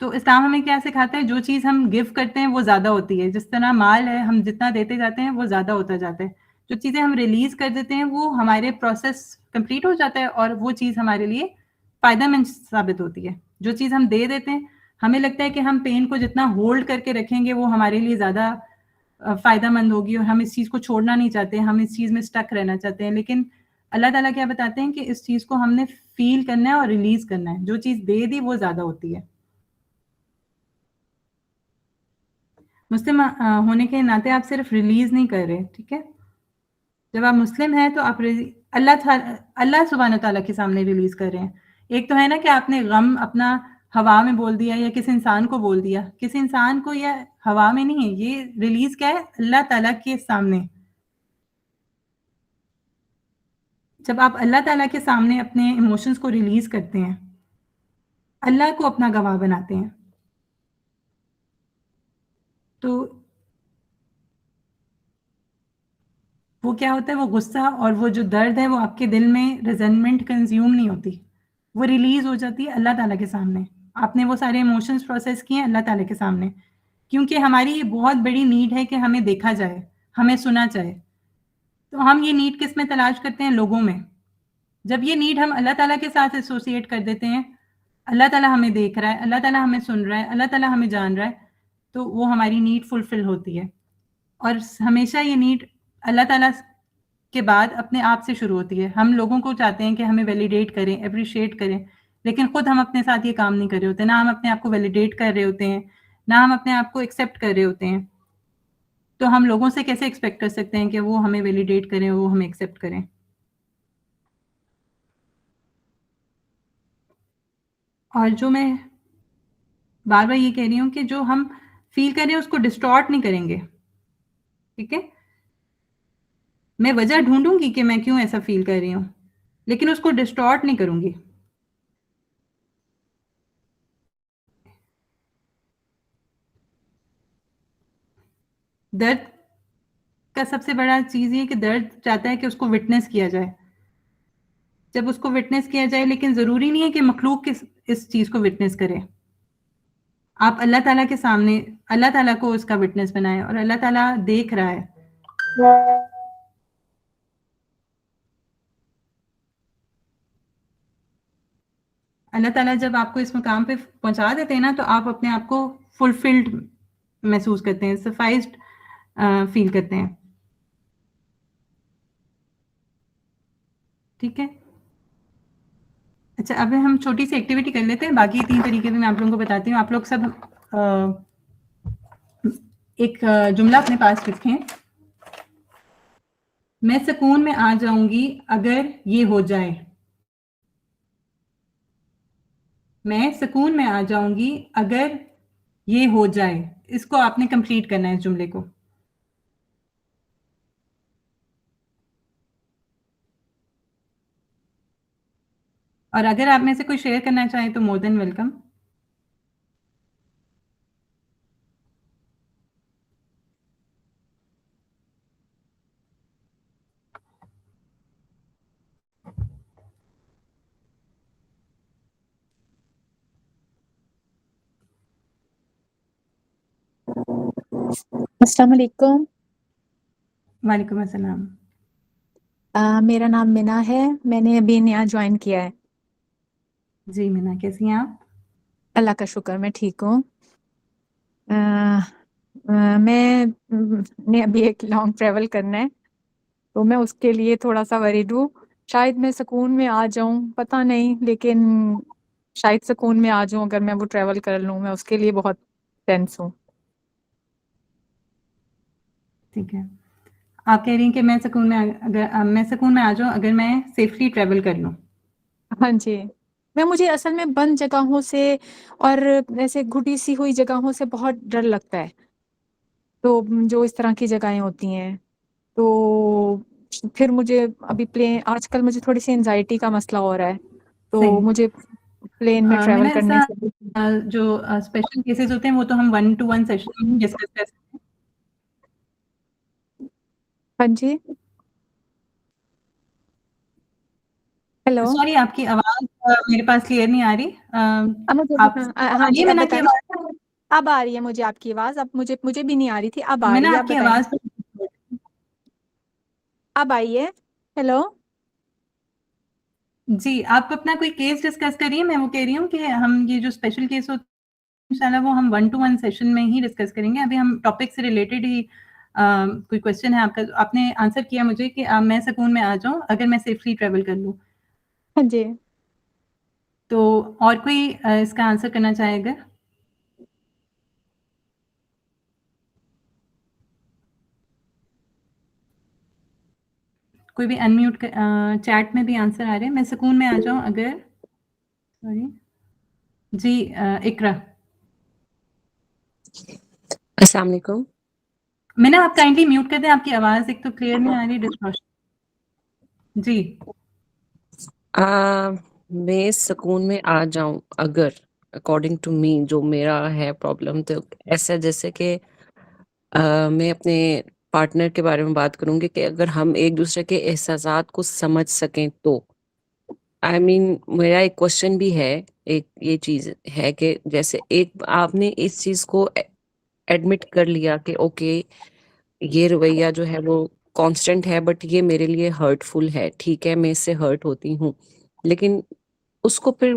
تو اسلام ہمیں کیا سکھاتا ہے؟ جو چیز ہم گیو کرتے ہیں وہ زیادہ ہوتی ہے. جس طرح مال ہے، ہم جتنا دیتے جاتے ہیں وہ زیادہ ہوتا جاتا ہے. جو چیزیں ہم ریلیز کر دیتے ہیں وہ ہمارے پروسیس کمپلیٹ ہو جاتا ہے اور وہ چیز ہمارے لیے فائدہ مند ثابت ہوتی ہے. جو چیز ہم دے دیتے ہیں ہمیں لگتا ہے کہ ہم پین کو جتنا ہولڈ کر کے رکھیں گے وہ ہمارے لیے زیادہ فائدہ مند ہوگی، اور ہم اس چیز کو چھوڑنا نہیں چاہتے، ہم اس چیز میں سٹک رہنا چاہتے ہیں. لیکن اللہ تعالیٰ کیا بتاتے ہیں کہ اس چیز کو ہم نے فیل کرنا ہے اور ریلیز کرنا ہے. جو چیز دے دی وہ زیادہ ہوتی ہے. مسلم ہونے کے ناطے آپ صرف ریلیز نہیں کر رہے. ٹھیک ہے، جب آپ مسلم ہیں تو آپ اللہ سبحانہ تعالیٰ کے سامنے ریلیز کر رہے ہیں. ایک تو ہے نا کہ آپ نے غم اپنا ہوا میں بول دیا یا کسی انسان کو بول دیا، کسی انسان کو یا ہوا میں نہیں ہے، یہ ریلیز کیا ہے؟ اللہ تعالیٰ کے سامنے. جب آپ اللہ تعالیٰ کے سامنے اپنے ایموشنز کو ریلیز کرتے ہیں، اللہ کو اپنا گواہ بناتے ہیں، تو وہ کیا ہوتا ہے؟ وہ غصہ اور وہ جو درد ہے وہ آپ کے دل میں ریزنمنٹ کنزیوم نہیں ہوتی، وہ ریلیز ہو جاتی ہے اللہ تعالیٰ کے سامنے. آپ نے وہ سارے ایموشنز پروسیس کیے ہیں اللہ تعالیٰ کے سامنے، کیونکہ ہماری یہ بہت بڑی نیڈ ہے کہ ہمیں دیکھا جائے، ہمیں سنا جائے. تو ہم یہ نیڈ کس میں تلاش کرتے ہیں؟ لوگوں میں. جب یہ نیڈ ہم اللہ تعالیٰ کے ساتھ ایسوسیٹ کر دیتے ہیں، اللہ تعالیٰ ہمیں دیکھ رہا ہے، اللہ تعالیٰ ہمیں سن رہا ہے، اللہ تعالیٰ ہمیں جان رہا ہے، تو وہ ہماری نیڈ فلفل ہوتی ہے. اور ہمیشہ یہ نیڈ اللہ تعالیٰ کے بعد اپنے آپ سے شروع ہوتی ہے. ہم لوگوں کو چاہتے ہیں کہ ہمیں ویلیڈیٹ کریں، اپریشیٹ کریں، لیکن خود ہم اپنے ساتھ یہ کام نہیں کر رہے ہوتے. نہ ہم اپنے آپ کو ویلیڈیٹ کر رہے ہوتے ہیں، نہ ہم اپنے آپ کو ایکسیپٹ کر رہے ہوتے ہیں. تو ہم لوگوں سے کیسے ایکسپیکٹ کر سکتے ہیں کہ وہ ہمیں ویلیڈیٹ کریں، وہ ہمیں ایکسیپٹ کریں؟ اور جو میں بار بار یہ کہہ رہی ہوں کہ جو ہم فیل کر رہے ہیں اس کو ڈسٹارٹ نہیں کریں گے. ٹھیک ہے، میں وجہ ڈھونڈوں گی کہ میں کیوں ایسا فیل کر رہی ہوں، لیکن اس کو ڈسٹارٹ نہیں کروں گی. درد کا سب سے بڑا چیز یہ کہ درد چاہتا ہے کہ اس کو وٹنس کیا جائے. جب اس کو وٹنس کیا جائے، لیکن ضروری نہیں ہے کہ مخلوق اس چیز کو وٹنس کرے. آپ اللہ تعالیٰ کے سامنے اللہ تعالیٰ کو اس کا وٹنس بنائیں، اور اللہ تعالیٰ دیکھ رہا ہے. اللہ تعالیٰ جب آپ کو اس مقام پہ پہنچا دیتے ہیں نا، تو آپ اپنے آپ کو فلفلڈ محسوس کرتے ہیں، سفائزڈ فیل کرتے ہیں. ٹھیک ہے. اچھا، اب ہم چھوٹی سی ایکٹیویٹی کر لیتے ہیں. باقی 3 طریقے بھی میں آپ لوگوں کو بتاتی ہوں. آپ لوگ سب ایک جملہ اپنے پاس لکھیں. میں سکون میں آ جاؤں گی اگر یہ ہو جائے. میں سکون میں آ جاؤں گی اگر یہ ہو جائے. اس کو آپ نے کمپلیٹ کرنا ہے، اس جملے کو. اور اگر آپ میں سے کوئی شیئر کرنا چاہیں تو مور دین ویلکم. السلام علیکم. وعلیکم السلام. میرا نام منا ہے. میں نے ابھی نیا جوائن کیا ہے. جی مینا، کیسی ہیں آپ؟ اللہ کا شکر، میں ٹھیک ہوں. میں نے ابھی ایک لانگ ٹریول کرنا ہے، تو میں اس کے لیے تھوڑا سا وریڈ ہوں. شاید میں سکون میں آ جاؤں، پتہ نہیں، لیکن شاید سکون میں آ جاؤں اگر میں وہ ٹریول کر لوں. میں اس کے لیے بہت ٹینس ہوں. ٹھیک ہے. آپ کہہ رہی ہیں کہ میں سکون میں آ جاؤں اگر میں سیفلی ٹریول کر لوں. ہاں جی. مجھے اصل میں بند جگہوں سے اور ایسے گھٹی سی ہوئی جگہوں سے بہت ڈر لگتا ہے. تو جو اس طرح کی جگہیں ہوتی ہیں، تو پھر مجھے ابھی آج کل مجھے تھوڑی سی انزائٹی کا مسئلہ ہو رہا ہے، تو صحیح. مجھے پلین میں میں ٹریول نے کرنے ایسا سے جو اسپیشل کیسز ہوتے ہیں وہ تو ہم 1-to-1 سیشن میں ڈسکس کر سکتے ہیں. ہاں جی. ہیلو. سوری، آپ کی آواز میرے پاس کلیئر نہیں آ رہی. آپ ہاں آ رہی جی، ہے اب مینا کی بتائیں. آواز؟ اب آ رہی ہے مجھے آپ کی آواز. اب مجھے بھی نہیں آ رہی تھی، اب آ مینا، رہی ہے. آپ اب کی بتائیں. آواز اب آئی ہے. ہیلو. جی، آپ اپنا کوئی کیس ڈسکس کریے. میں وہ کہہ رہی ہوں کہ ہم یہ جو اسپیشل کیس ہوتے ہیں انشاءاللہ وہ ہم 1-to-1 سیشن میں ہی ڈسکس کریں گے. ابھی ہم ٹاپک سے ریلیٹڈ ہی کوئی کوشچن ہے آپ کا، آپ نے آنسر کیا مجھے کہ میں سکون میں آ جاؤں اگر میں سیفلی ٹریول کر لوں. ہاں جی. تو اور کوئی اس کا آنسر کرنا چاہے گا؟ کوئی بھی انمیوٹ چیٹ میں بھی آنسر آ رہے ہیں. میں سکون میں آ جاؤں اگر سوری. جی اقرا. السلام علیکم. میں نے آپ کائنڈلی میوٹ کر دیں، آپ کی آواز ایک تو کلیئر نہیں آ رہی، ڈسٹورشن. جی. میں سکون میں آ جاؤں اگر اکارڈنگ ٹو می جو میرا ہے پرابلم، تو ایسا جیسے کہ میں اپنے پارٹنر کے بارے میں بات کروں گی کہ اگر ہم ایک دوسرے کے احساسات کو سمجھ سکیں تو میرا ایک کوشچن بھی ہے. ایک یہ چیز ہے کہ جیسے ایک آپ نے اس چیز کو ایڈمٹ کر لیا کہ اوکے یہ رویہ جو ہے وہ کانسٹنٹ ہے، بٹ یہ میرے لیے ہرٹ فل ہے. ٹھیک ہے، میں اس سے ہرٹ ہوتی ہوں، لیکن اس کو پھر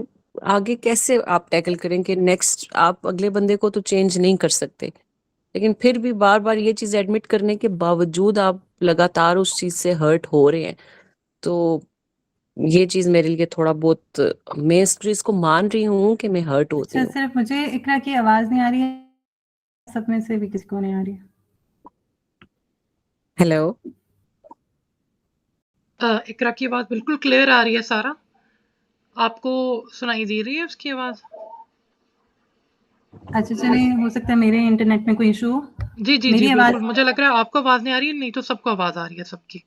آگے کیسے آپ ٹیکل کریں کہ نیکسٹ آپ اگلے بندے کو تو چینج نہیں کر سکتے، لیکن پھر بھی بار بار یہ چیز ایڈمٹ کرنے کے باوجود آپ لگاتار اس چیز سے ہرٹ ہو رہے ہیں. تو یہ چیز میرے لیے تھوڑا بہت، میں اس چیز کو مان رہی ہوں کہ میں ہرٹ ہوتی اچھا، ہوں. صرف مجھے اقرا کی آواز نہیں آ رہی ہے، سب میں سے بھی کسی کو نہیں آ رہی ہے. ہیلو. اقرا کی آواز بالکل کلیئر آ رہی ہے. سارا آپ کو سنائی دے رہی ہے اس کی آواز؟ اچھا چلیں، ہو سکتا ہے میرے انٹرنیٹ میں کوئی ایشو ہو. جی جی جی میری آواز بالکل. مجھے لگ رہا ہے آپ کو آواز نہیں آ رہی ہے، نہیں تو سب کو آواز آ رہی ہے، سب کی.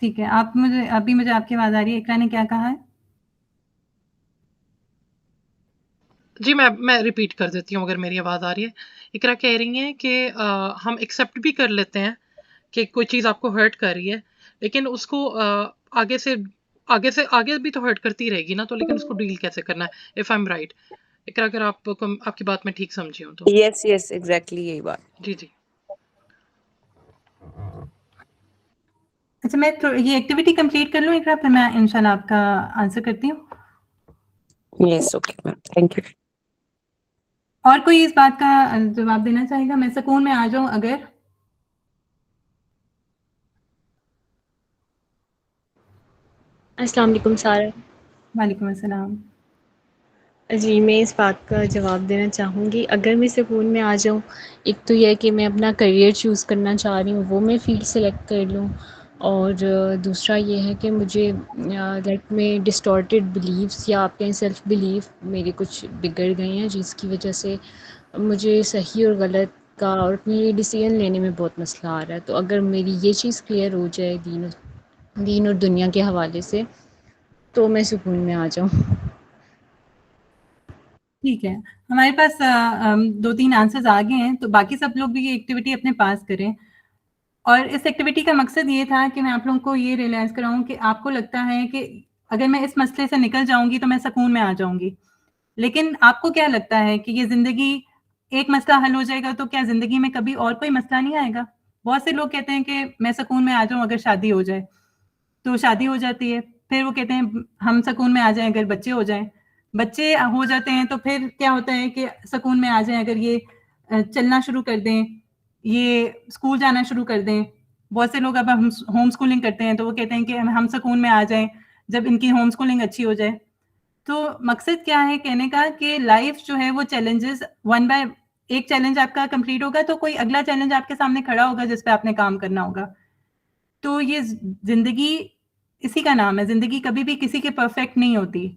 ٹھیک ہے. مجھے آپ کی آواز آ رہی ہے. اقرا نے کیا کہا ہے؟ جی میں ریپیٹ کر دیتی ہوں اگر میری آواز آ رہی ہے. اقرا کہہ رہی ہیں کہ ہم ایکسیپٹ بھی کر لیتے ہیں کہ کوئی چیز آپ کو ہرٹ کر رہی ہے، لیکن اس کو آگے سے آگے بھی تو ہرٹ کرتی رہے گی نا, تو لیکن اس کو ڈیل کیسے کرنا ہے, اف آئی ایم رائٹ. اقرا اگر آپ کی بات میں ٹھیک سمجھی ہوں تو. یس یس ایگزیکٹلی یہی بات. جی جی. اچھا میں یہ ایکٹیویٹی کمپلیٹ کر لوں اقرا, پھر میں انشاءاللہ آپ کا آنسر کرتی ہوں. Yes okay ma'am, thank you. اور کوئی اس بات کا جواب دینا چاہے گا, میں سکون میں آ جاؤں اگر؟ السلام علیکم سارا. وعلیکم السلام. جی میں اس بات کا جواب دینا چاہوں گی, اگر میں سکون میں آ جاؤں, ایک تو یہ کہ میں اپنا کریئر چوز کرنا چاہ رہی ہوں, وہ میں فیلڈ سلیکٹ کر لوں, اور دوسرا یہ ہے کہ مجھے لائک میں ڈسٹارٹیڈ بلیفس یا آپ کہیں سیلف بلیف میرے کچھ بگڑ گئے ہیں, جس کی وجہ سے مجھے صحیح اور غلط کا اور اپنے ڈیسیژن لینے میں بہت مسئلہ آ رہا ہے. تو اگر میری یہ چیز کلیئر ہو جائے دین اور دنیا کے حوالے سے, تو میں سکون میں آ جاؤں. ٹھیک ہے, ہمارے پاس 2-3 آنسرز آ گئے ہیں, تو باقی سب لوگ بھی یہ ایکٹیویٹی اپنے پاس کریں. اور اس ایکٹیویٹی کا مقصد یہ تھا کہ میں آپ لوگوں کو یہ ریئلائز کراؤں کہ آپ کو لگتا ہے کہ اگر میں اس مسئلے سے نکل جاؤں گی تو میں سکون میں آ جاؤں گی, لیکن آپ کو کیا لگتا ہے کہ یہ زندگی ایک مسئلہ حل ہو جائے گا تو کیا زندگی میں کبھی اور کوئی مسئلہ نہیں آئے گا؟ بہت سے لوگ کہتے ہیں کہ میں سکون میں آ جاؤں اگر شادی ہو جائے, تو شادی ہو جاتی ہے. پھر وہ کہتے ہیں ہم سکون میں آ جائیں اگر بچے ہو جائیں, بچے ہو جاتے ہیں تو پھر کیا ہوتا ہے کہ سکون میں آ جائیں اگر یہ چلنا شروع کر دیں, یہ اسکول جانا شروع کر دیں. بہت سے لوگ اب ہم ہوم اسکولنگ کرتے ہیں تو وہ کہتے ہیں کہ ہم سکون میں آ جائیں جب ان کی ہوم اسکولنگ اچھی ہو جائے. تو مقصد کیا ہے کہنے کا کہ لائف جو ہے وہ چیلنجز ون بائی ایک چیلنج آپ کا کمپلیٹ ہوگا تو کوئی اگلا چیلنج آپ کے سامنے کھڑا ہوگا جس پہ آپ نے کام کرنا ہوگا. تو یہ زندگی اسی کا نام ہے, زندگی کبھی بھی کسی کے پرفیکٹ نہیں ہوتی.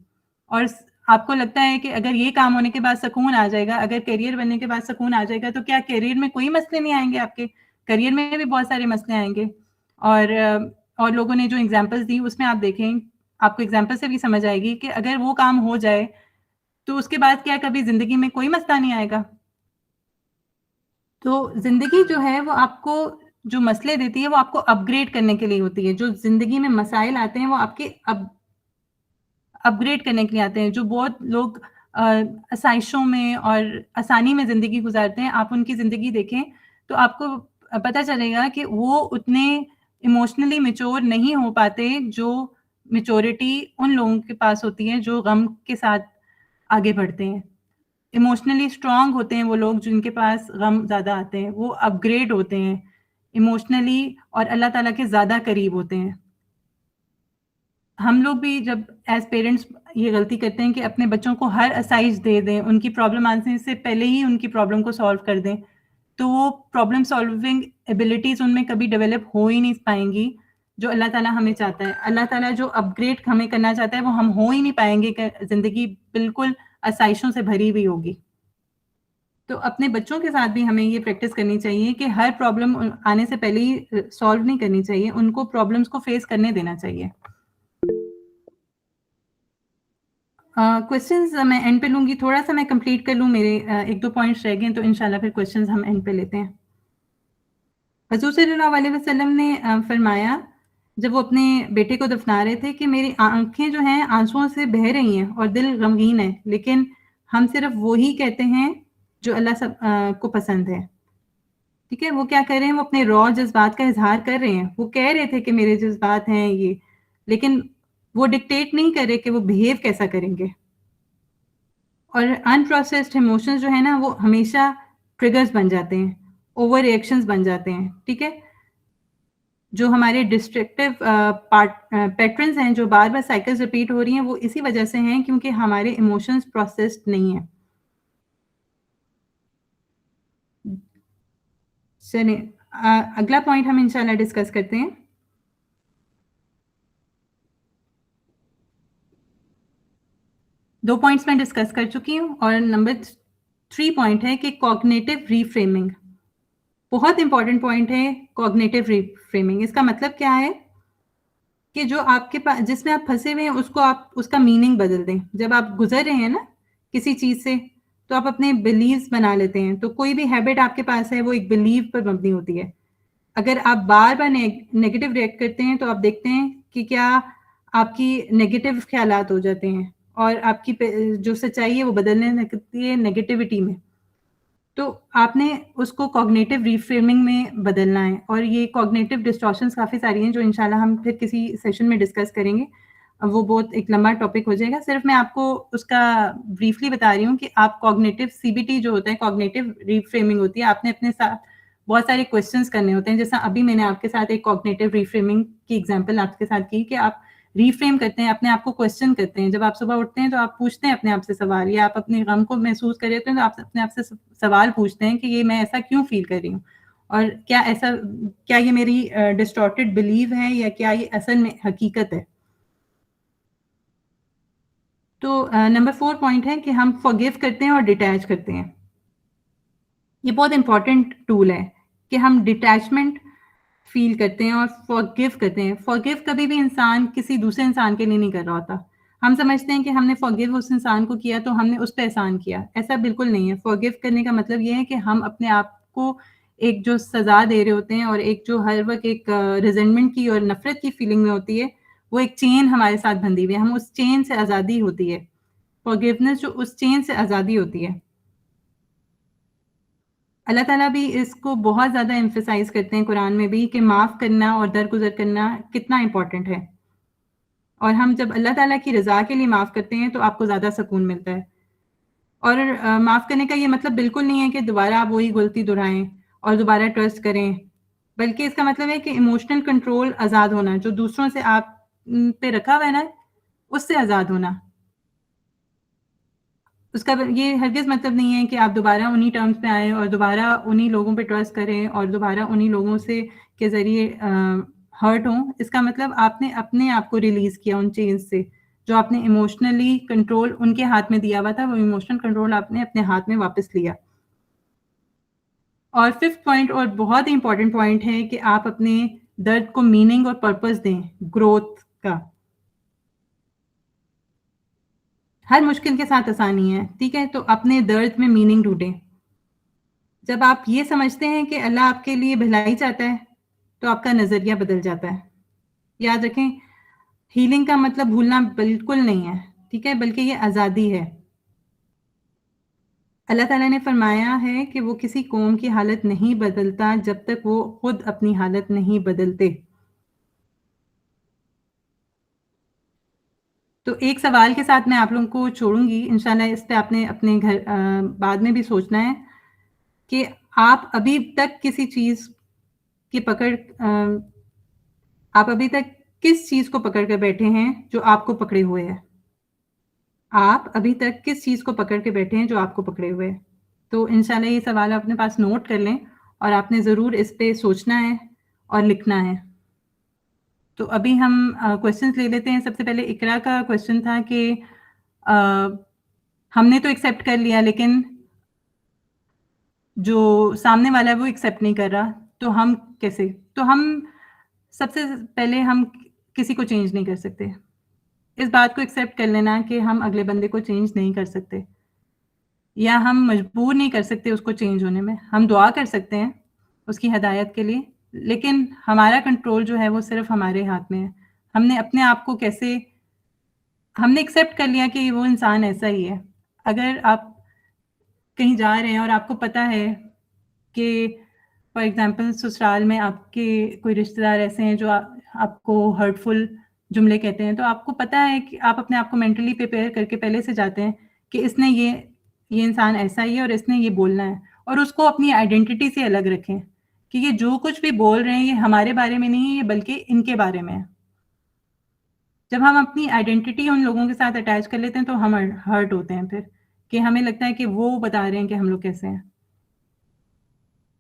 اور آپ کو لگتا ہے کہ اگر یہ کام ہونے کے بعد سکون آ جائے گا, اگر کیریئر بننے کے بعد سکون آ جائے گا, تو کیا کیریئر میں کوئی مسئلے نہیں آئیں گے؟ آپ کے کیریئر میں بھی بہت سارے مسئلے آئیں گے. اور لوگوں نے جو ایگزامپلس دی اس میں آپ دیکھیں, آپ کو ایگزامپل سے بھی سمجھ آئے گی کہ اگر وہ کام ہو جائے تو اس کے بعد کیا کبھی زندگی میں کوئی مسئلہ نہیں آئے گا؟ تو زندگی جو ہے وہ آپ کو جو مسئلے دیتی ہے وہ آپ کو اپ گریڈ کرنے کے لیے ہوتی ہے. جو زندگی میں مسائل آتے ہیں وہ آپ کے اپ گریڈ کرنے کے لیے آتے ہیں. جو بہت لوگ آسائشوں میں اور آسانی میں زندگی گزارتے ہیں, آپ ان کی زندگی دیکھیں تو آپ کو پتہ چلے گا کہ وہ اتنے ایموشنلی میچور نہیں ہو پاتے جو میچورٹی ان لوگوں کے پاس ہوتی ہے جو غم کے ساتھ آگے بڑھتے ہیں. ایموشنلی اسٹرانگ ہوتے ہیں وہ لوگ جن کے پاس غم زیادہ آتے ہیں, وہ اپ گریڈ ہوتے ہیں ایموشنلی اور اللہ تعالیٰ کے زیادہ قریب ہوتے ہیں. ہم لوگ بھی جب ایز پیرنٹس یہ غلطی کرتے ہیں کہ اپنے بچوں کو ہر آسائش دے دیں, ان کی پرابلم آنے سے پہلے ہی ان کی پرابلم کو سالو کر دیں, تو وہ پرابلم سالونگ ایبلٹیز ان میں کبھی ڈیولپ ہو ہی نہیں پائیں گی جو اللہ تعالیٰ ہمیں چاہتا ہے. اللہ تعالیٰ جو اپ گریڈ ہمیں کرنا چاہتا ہے وہ ہم ہو ہی نہیں پائیں گے کہ زندگی بالکل آسائشوں سے بھری ہوئی ہوگی. تو اپنے بچوں کے ساتھ بھی ہمیں یہ پریکٹس کرنی چاہیے کہ ہر پرابلم آنے سے پہلے ہی سالو نہیں کرنی چاہیے, ان کو پرابلمس کو فیس کرنے دینا چاہیے. کوشچنز میں اینڈ پہ لوں گی, تھوڑا سا میں کمپلیٹ کر لوں, میرے 1-2 پوائنٹس رہ گئے تو انشاءاللہ پھر کوشچنز ہم اینڈ پہ لیتے ہیں. حضور صلی اللہ علیہ وسلم نے فرمایا جب وہ اپنے بیٹے کو دفنا رہے تھے کہ میری آنکھیں جو ہیں آنسوؤں سے بہہ رہی ہیں اور دل غمگین ہے, لیکن ہم صرف وہی کہتے ہیں جو اللہ کو پسند ہے. ٹھیک ہے, وہ کیا کر رہے ہیں, وہ اپنے را جذبات کا اظہار کر رہے ہیں. وہ کہہ رہے تھے کہ میرے جذبات ہیں یہ, لیکن وہ ڈکٹیٹ نہیں کر رہے کہ وہ بہیو کیسا کریں گے. اور ان پروسیسڈ ایموشنز جو ہے نا وہ ہمیشہ ٹریگرز بن جاتے ہیں, اوور ریئیکشنز بن جاتے ہیں. ٹھیک ہے, جو ہمارے ڈسٹرکٹیو پیٹرنز ہیں جو بار بار سائیکلز ریپیٹ ہو رہی ہیں وہ اسی وجہ سے ہیں کیونکہ ہمارے ایموشنز پروسیسڈ نہیں ہیں. چلیں اگلا پوائنٹ ہم انشاءاللہ ڈسکس کرتے ہیں. دو پوائنٹس میں ڈسکس کر چکی ہوں, اور نمبر 3 پوائنٹ ہے کہ کوگنیٹو ریفریمنگ. بہت امپورٹنٹ پوائنٹ ہے کوگنیٹو ریفریمنگ. اس کا مطلب کیا ہے کہ جو آپ کے پاس جس میں آپ پھنسے ہوئے ہیں اس کو آپ اس کا میننگ بدل دیں. جب آپ گزر رہے ہیں نا کسی چیز سے تو آپ اپنے بلیوز بنا لیتے ہیں. تو کوئی بھی ہیبٹ آپ کے پاس ہے وہ ایک بلیو پر مبنی ہوتی ہے. اگر آپ بار بار نیگیٹو ریئیکٹ کرتے ہیں تو آپ دیکھتے ہیں کہ کیا آپ کی نیگیٹو خیالات ہو جاتے ہیں اور آپ کی جو سچائی ہے وہ بدلنے لگتی ہے نیگیٹیوٹی میں. تو آپ نے اس کو کوگنیٹو ریفریمنگ میں بدلنا ہے, اور یہ کوگنیٹو ڈسٹورشنس کافی ساری ہیں جو انشاءاللہ ہم پھر کسی سیشن میں ڈسکس کریں گے. وہ بہت ایک لمبا ٹاپک ہو جائے گا. صرف میں آپ کو اس کا بریفلی بتا رہی ہوں کہ آپ کوگنیٹو CBT جو ہوتا ہے, کوگنیٹو ریفریمنگ ہوتی ہے, آپ نے اپنے ساتھ بہت سارے کویسچنس کرنے ہوتے ہیں. جیسا ابھی میں نے آپ کے ساتھ ایک کوگنیٹو ریفریمنگ کی ایگزامپل آپ کے ساتھ کی کہ آپ ریفریم کرتے ہیں, اپنے آپ کو کویسچن کرتے ہیں. جب آپ صبح اٹھتے ہیں تو آپ پوچھتے ہیں اپنے آپ سے سوال, یا آپ اپنے غم کو محسوس کر رہے ہوتے ہیں تو آپ اپنے آپ سے سوال پوچھتے ہیں کہ یہ میں ایسا کیوں فیل کر رہی ہوں, اور کیا یہ میری ڈسٹارٹیڈ بلیو ہے یا کیا یہ اصل میں حقیقت ہے. تو نمبر 4 پوائنٹ ہے کہ ہم فورگیو کرتے ہیں اور ڈیٹیچ کرتے ہیں. یہ بہت امپورٹنٹ ٹول ہے کہ ہم ڈیٹیچمنٹ فیل کرتے ہیں اور فورگیو کرتے ہیں. فورگیو کبھی بھی انسان کسی دوسرے انسان کے لیے نہیں کر رہا ہوتا. ہم سمجھتے ہیں کہ ہم نے فورگیو اس انسان کو کیا تو ہم نے اس پہ احسان کیا. ایسا بالکل نہیں ہے. فورگیو کرنے کا مطلب یہ ہے کہ ہم اپنے آپ کو ایک جو سزا دے رہے ہوتے ہیں اور ایک جو ہر وقت ایک ریزنٹمنٹ کی اور نفرت کی فیلنگ میں ہوتی ہے, وہ ایک چین ہمارے ساتھ بندھی ہوئی ہے. ہم اس چین سے آزادی ہوتی ہے. فورگیونیس جو اس چین سے آزادی ہوتی ہے. اللہ تعالیٰ بھی اس کو بہت زیادہ ایمفیسائز کرتے ہیں قرآن میں بھی کہ معاف کرنا اور درگزر کرنا کتنا امپورٹنٹ ہے. اور ہم جب اللہ تعالیٰ کی رضا کے لیے معاف کرتے ہیں تو آپ کو زیادہ سکون ملتا ہے. اور معاف کرنے کا یہ مطلب بالکل نہیں ہے کہ دوبارہ آپ وہی غلطی دہرائیں اور دوبارہ ٹرسٹ کریں, بلکہ اس کا مطلب ہے کہ ایموشنل کنٹرول آزاد ہونا, جو دوسروں سے آپ پہ رکھا ہوا ہے نا, اس سے آزاد ہونا. اس کا یہ ہرگز مطلب نہیں ہے کہ آپ دوبارہ انہی ٹرمز پہ آئیں اور دوبارہ انہی لوگوں پہ ٹرسٹ کریں اور دوبارہ انہی لوگوں سے کے ذریعے ہرٹ ہوں. اس کا مطلب آپ نے اپنے آپ کو ریلیز کیا ان چینز سے, جو آپ نے ایموشنلی کنٹرول ان کے ہاتھ میں دیا ہوا تھا, وہ ایموشنل کنٹرول آپ نے اپنے ہاتھ میں واپس لیا. اور 5th پوائنٹ اور بہت ہی امپورٹنٹ پوائنٹ ہے کہ آپ اپنے درد کو میننگ اور پرپز دیں, گروتھ کا. ہر مشکل کے ساتھ آسانی ہے, ٹھیک ہے, تو اپنے درد میں میننگ ڈھونڈیں. جب آپ یہ سمجھتے ہیں کہ اللہ آپ کے لیے بھلائی چاہتا ہے تو آپ کا نظریہ بدل جاتا ہے. یاد رکھیں, ہیلنگ کا مطلب بھولنا بالکل نہیں ہے, ٹھیک ہے, بلکہ یہ آزادی ہے. اللہ تعالیٰ نے فرمایا ہے کہ وہ کسی قوم کی حالت نہیں بدلتا جب تک وہ خود اپنی حالت نہیں بدلتے. تو ایک سوال کے ساتھ میں آپ لوگوں کو چھوڑوں گی, انشاءاللہ اس پہ آپ نے اپنے گھر بعد میں بھی سوچنا ہے کہ آپ ابھی تک کسی چیز کی آپ ابھی تک کس چیز کو پکڑ کر بیٹھے ہیں جو آپ کو پکڑے ہوئے ہے. آپ ابھی تک کس چیز کو پکڑ کے بیٹھے ہیں جو آپ کو پکڑے ہوئے ہے. تو انشاءاللہ یہ سوال آپ اپنے پاس نوٹ کر لیں اور آپ نے ضرور اس پہ سوچنا ہے اور لکھنا ہے. تو ابھی ہم کویسچنس لے لیتے ہیں. سب سے پہلے اقرا کا کویسچن تھا کہ ہم نے تو ایکسیپٹ کر لیا لیکن جو سامنے والا ہے وہ ایکسیپٹ نہیں کر رہا, تو ہم کیسے؟ تو ہم سب سے پہلے ہم کسی کو چینج نہیں کر سکتے. اس بات کو ایکسیپٹ کر لینا کہ ہم اگلے بندے کو چینج نہیں کر سکتے, یا ہم مجبور نہیں کر سکتے اس کو چینج ہونے میں. ہم دعا کر سکتے ہیں اس کی ہدایت کے لیے, لیکن ہمارا کنٹرول جو ہے وہ صرف ہمارے ہاتھ میں ہے. ہم نے اپنے آپ کو کیسے, ہم نے ایکسیپٹ کر لیا کہ وہ انسان ایسا ہی ہے. اگر آپ کہیں جا رہے ہیں اور آپ کو پتہ ہے کہ فار ایگزامپل سسرال میں آپ کے کوئی رشتہ دار ایسے ہیں جو آپ کو ہرٹفل جملے کہتے ہیں, تو آپ کو پتہ ہے کہ آپ اپنے آپ کو مینٹلی پریپیئر کر کے پہلے سے جاتے ہیں کہ اس نے یہ انسان ایسا ہی ہے اور اس نے یہ بولنا ہے, اور اس کو اپنی آئیڈینٹی سے الگ رکھیں کہ یہ جو کچھ بھی بول رہے ہیں یہ ہمارے بارے میں نہیں ہے, یہ بلکہ ان کے بارے میں ہے. جب ہم اپنی آئیڈینٹی ان لوگوں کے ساتھ اٹیچ کر لیتے ہیں تو ہم ہرٹ ہوتے ہیں پھر, کہ ہمیں لگتا ہے کہ وہ بتا رہے ہیں کہ ہم لوگ کیسے ہیں.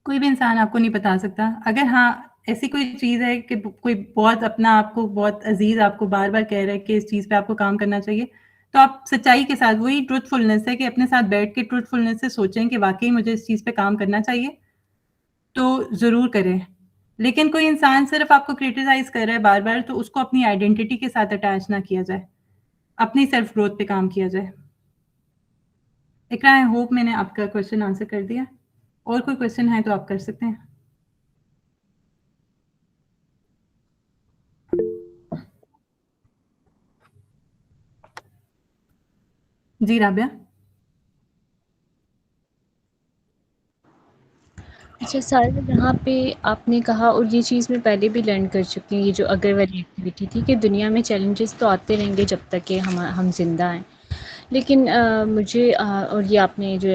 کوئی بھی انسان آپ کو نہیں بتا سکتا. اگر ہاں ایسی کوئی چیز ہے کہ کوئی بہت اپنا آپ کو بہت عزیز آپ کو بار بار کہہ رہا ہے کہ اس چیز پہ آپ کو کام کرنا چاہیے, تو آپ سچائی کے ساتھ, وہی ٹروتھ فلنس ہے کہ اپنے ساتھ بیٹھ کے ٹروتھ فلنس سے سوچیں کہ واقعی مجھے اس چیز پہ کام کرنا چاہیے, تو ضرور کریں. لیکن کوئی انسان صرف آپ کو کرٹیسائز کر رہا ہے بار بار, تو اس کو اپنی آئیڈینٹی کے ساتھ اٹیچ نہ کیا جائے, اپنی سیلف گروتھ پہ کام کیا جائے. اقرا, آئی ہوپ میں نے آپ کا کویسچن آنسر کر دیا. اور کوئی کویسچن ہے تو آپ کر سکتے ہیں. جی رابعہ. اچھا سارا، یہاں پہ آپ نے کہا، اور یہ چیز میں پہلے بھی لرن کر چکی ہوں، یہ جو اگر والی ایکٹیویٹی تھی، کہ دنیا میں چیلنجز تو آتے رہیں گے جب تک کہ ہم زندہ ہیں. لیکن مجھے اور یہ آپ نے جو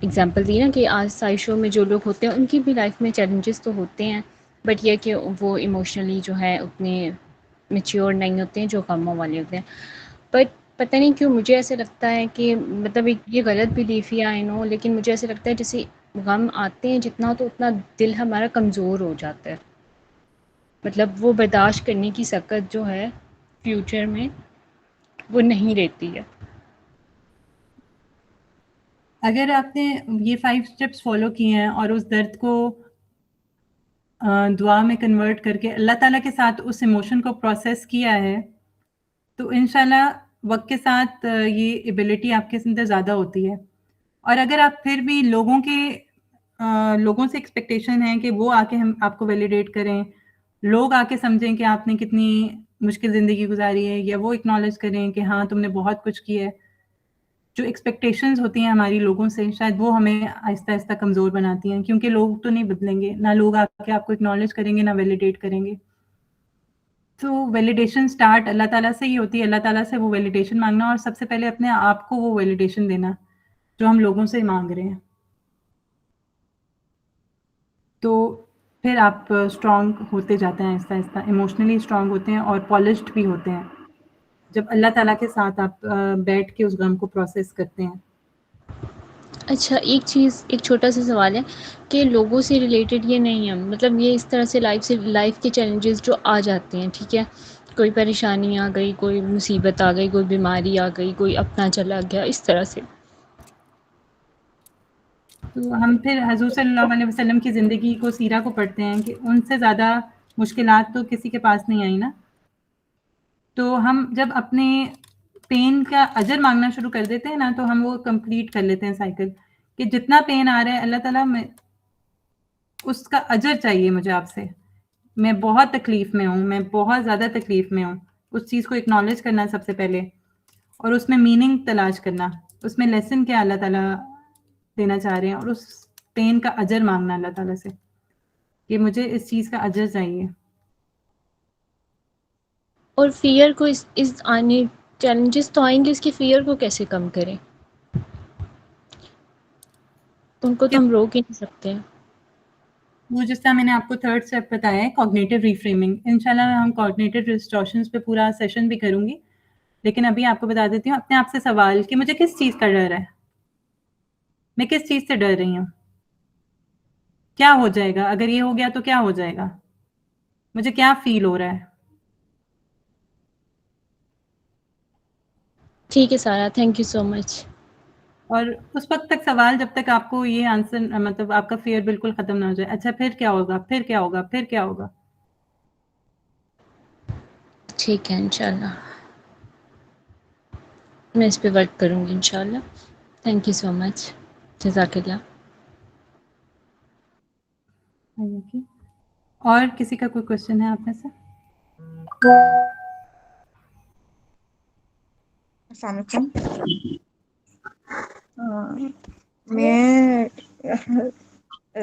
اگزامپل دی نا کہ آج سائی شو میں جو لوگ ہوتے ہیں ان کی بھی لائف میں چیلنجز تو ہوتے ہیں، بٹ یہ کہ وہ ایموشنلی جو ہے اتنے میچیور نہیں ہوتے ہیں جو غموں والے ہوتے ہیں. بٹ پتہ نہیں کیوں مجھے ایسے لگتا ہے کہ مطلب یہ غلط بلیف ہی آئی نو، لیکن مجھے ایسے لگتا ہے جیسے غم آتے ہیں جتنا تو اتنا دل ہمارا کمزور ہو جاتا ہے، مطلب وہ برداشت کرنے کی سکت جو ہے فیوچر میں وہ نہیں رہتی ہے. اگر آپ نے یہ 5 اسٹیپس فالو کیے ہیں اور اس درد کو دعا میں کنورٹ کر کے اللہ تعالیٰ کے ساتھ اس ایموشن کو پروسیس کیا ہے، تو انشاءاللہ وقت کے ساتھ یہ ایبلٹی آپ کے اندر زیادہ ہوتی ہے. اور اگر آپ پھر بھی لوگوں سے ایکسپیکٹیشن ہے کہ وہ آ کے آپ کو ویلیڈیٹ کریں، لوگ آ کے سمجھیں کہ آپ نے کتنی مشکل زندگی گزاری ہے، یا وہ اکنالج کریں کہ ہاں تم نے بہت کچھ کیا ہے، جو ایکسپیکٹیشنز ہوتی ہیں ہماری لوگوں سے، شاید وہ ہمیں آہستہ آہستہ کمزور بناتی ہیں، کیونکہ لوگ تو نہیں بدلیں گے، نہ لوگ آ کے آپ کو اکنالج کریں گے، نہ ویلیڈیٹ کریں گے. تو ویلیڈیشن سٹارٹ اللہ تعالیٰ سے ہی ہوتی ہے، اللہ تعالیٰ سے وہ ویلیڈیشن مانگنا، اور سب سے پہلے اپنے آپ کو وہ ویلیڈیشن دینا جو ہم لوگوں سے مانگ رہے ہیں. تو پھر آپ اسٹرانگ ہوتے جاتے ہیں آہستہ آہستہ، ایموشنلی اسٹرانگ ہوتے ہیں اور پالشڈ بھی ہوتے ہیں جب اللہ تعالیٰ کے ساتھ آپ بیٹھ کے اس غم کو پروسیس کرتے ہیں. اچھا ایک چھوٹا سا سوال ہے کہ لوگوں سے ریلیٹڈ یہ نہیں ہے، مطلب یہ اس طرح سے لائف کے چیلنجز جو آ جاتے ہیں، ٹھیک ہے، کوئی پریشانی آ گئی، کوئی مصیبت آ گئی، کوئی بیماری آ گئی، کوئی اپنا چلا گیا، اس طرح سے. تو ہم پھر حضور صلی اللہ علیہ وسلم کی زندگی کو، سیرہ کو پڑھتے ہیں کہ ان سے زیادہ مشکلات تو کسی کے پاس نہیں آئی نا. تو ہم جب اپنے پین کا اجر مانگنا شروع کر دیتے ہیں نا، تو ہم وہ کمپلیٹ کر لیتے ہیں سائیکل، کہ جتنا پین آ رہا ہے اللہ تعالیٰ میں اس کا اجر چاہیے مجھے آپ سے، میں بہت تکلیف میں ہوں، میں بہت زیادہ تکلیف میں ہوں. اس چیز کو اکنالج کرنا سب سے پہلے، اور اس میں میننگ تلاش کرنا، اس میں لیسن کیا اللہ تعالیٰ دینا چاہ رہے ہیں، اور اس پین کا اجر مانگنا اللہ تعالیٰ سے کہ مجھے اس چیز کا اجر چاہیے. اور فیئر کو اس آنے چیلنجز تو آئیں گے، اس کی فیئر کو کیسے کم کریں؟ ان کو تو ہم روک ہی نہیں سکتے. وہ جس طرح میں نے آپ کو 3rd اسٹیپ بتایا ہے، کوگنیٹو ریفریمنگ، انشاءاللہ ہم کوگنیٹو ڈسٹورشنز پہ پورا سیشن بھی کروں گی، لیکن ابھی آپ کو بتا دیتی ہوں اپنے آپ سے سوال کہ مجھے کس چیز کا ڈر ہے، میں کس چیز سے ڈر رہی ہوں، کیا ہو جائے گا اگر یہ ہو گیا تو کیا ہو جائے گا، مجھے کیا فیل ہو رہا ہے. ٹھیک ہے سارا، تھینک یو سو مچ. اور اس وقت تک سوال جب تک آپ کو یہ آنسر، مطلب آپ کا فیئر بالکل ختم نہ ہو جائے. اچھا پھر کیا ہوگا، پھر کیا ہوگا، پھر کیا ہوگا. ٹھیک ہے انشاءاللہ، میں اس پہ ورک کروں گی انشاءاللہ. تھینک یو سو مچ، جزاک اللہ. اور کسی کا کوئی کوشچن ہے آپ میں سے؟ السلام علیکم. میں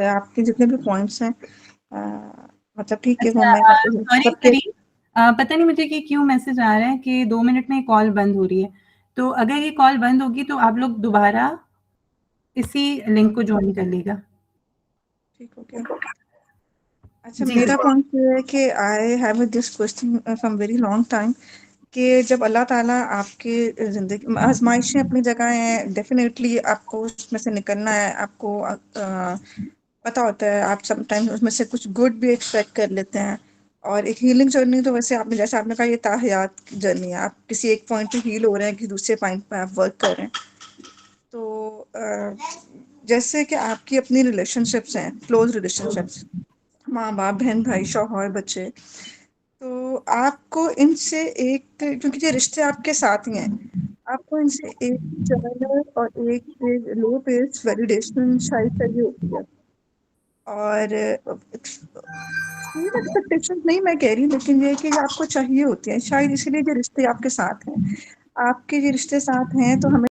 آپ کے جتنے بھی پوائنٹس ہیں مطلب ٹھیک ہے، وہ میں سوری سب کے کریم، پتہ نہیں مجھے کہ کیوں میسج آ رہا ہے کہ 2 منٹ میں کال بند ہو رہی ہے، تو اگر یہ کال بند ہوگی تو آپ لوگ دوبارہ اسی لنک کو جوائن کر لے گا. ٹھیک ہو گیا. اچھا میرا پوائنٹ یہ ہے کہ I have this question from very long time, کہ جب اللہ تعالیٰ آپ کی زندگی، آزمائشیں اپنی جگہ ہیں، ڈیفینیٹلی آپ کو اس میں سے نکلنا ہے، آپ کو پتہ ہوتا ہے، آپ سم ٹائم اس میں سے کچھ گڈ بھی ایکسپیکٹ کر لیتے ہیں. اور ایک ہیلنگ جرنی تو ویسے آپ نے جیسے آپ نے کہا یہ تاحیات کی جرنی ہے، آپ کسی ایک پوائنٹ پہ ہیل ہو رہے ہیں کہ دوسرے پوائنٹ پہ آپ ورک کر رہے ہیں. تو جیسے کہ آپ کی اپنی ریلیشن شپس ہیں، کلوز ریلیشن شپس، ماں باپ، بہن بھائی، شوہر، بچے، تو آپ کو ان سے ایک، کیونکہ یہ رشتے آپ کے ساتھ ہی ہیں، آپ کو ان سے ایک چینل اور ایک لو پیس ویلیڈیشن شاید چاہیے ہوتی ہے. اور ایکسپیکٹیشن نہیں میں کہہ رہی، لیکن یہ کہ آپ کو چاہیے ہوتی ہیں شاید، اسی لیے یہ رشتے آپ کے ساتھ ہیں. آپ کے یہ رشتے ساتھ ہیں تو ہمیں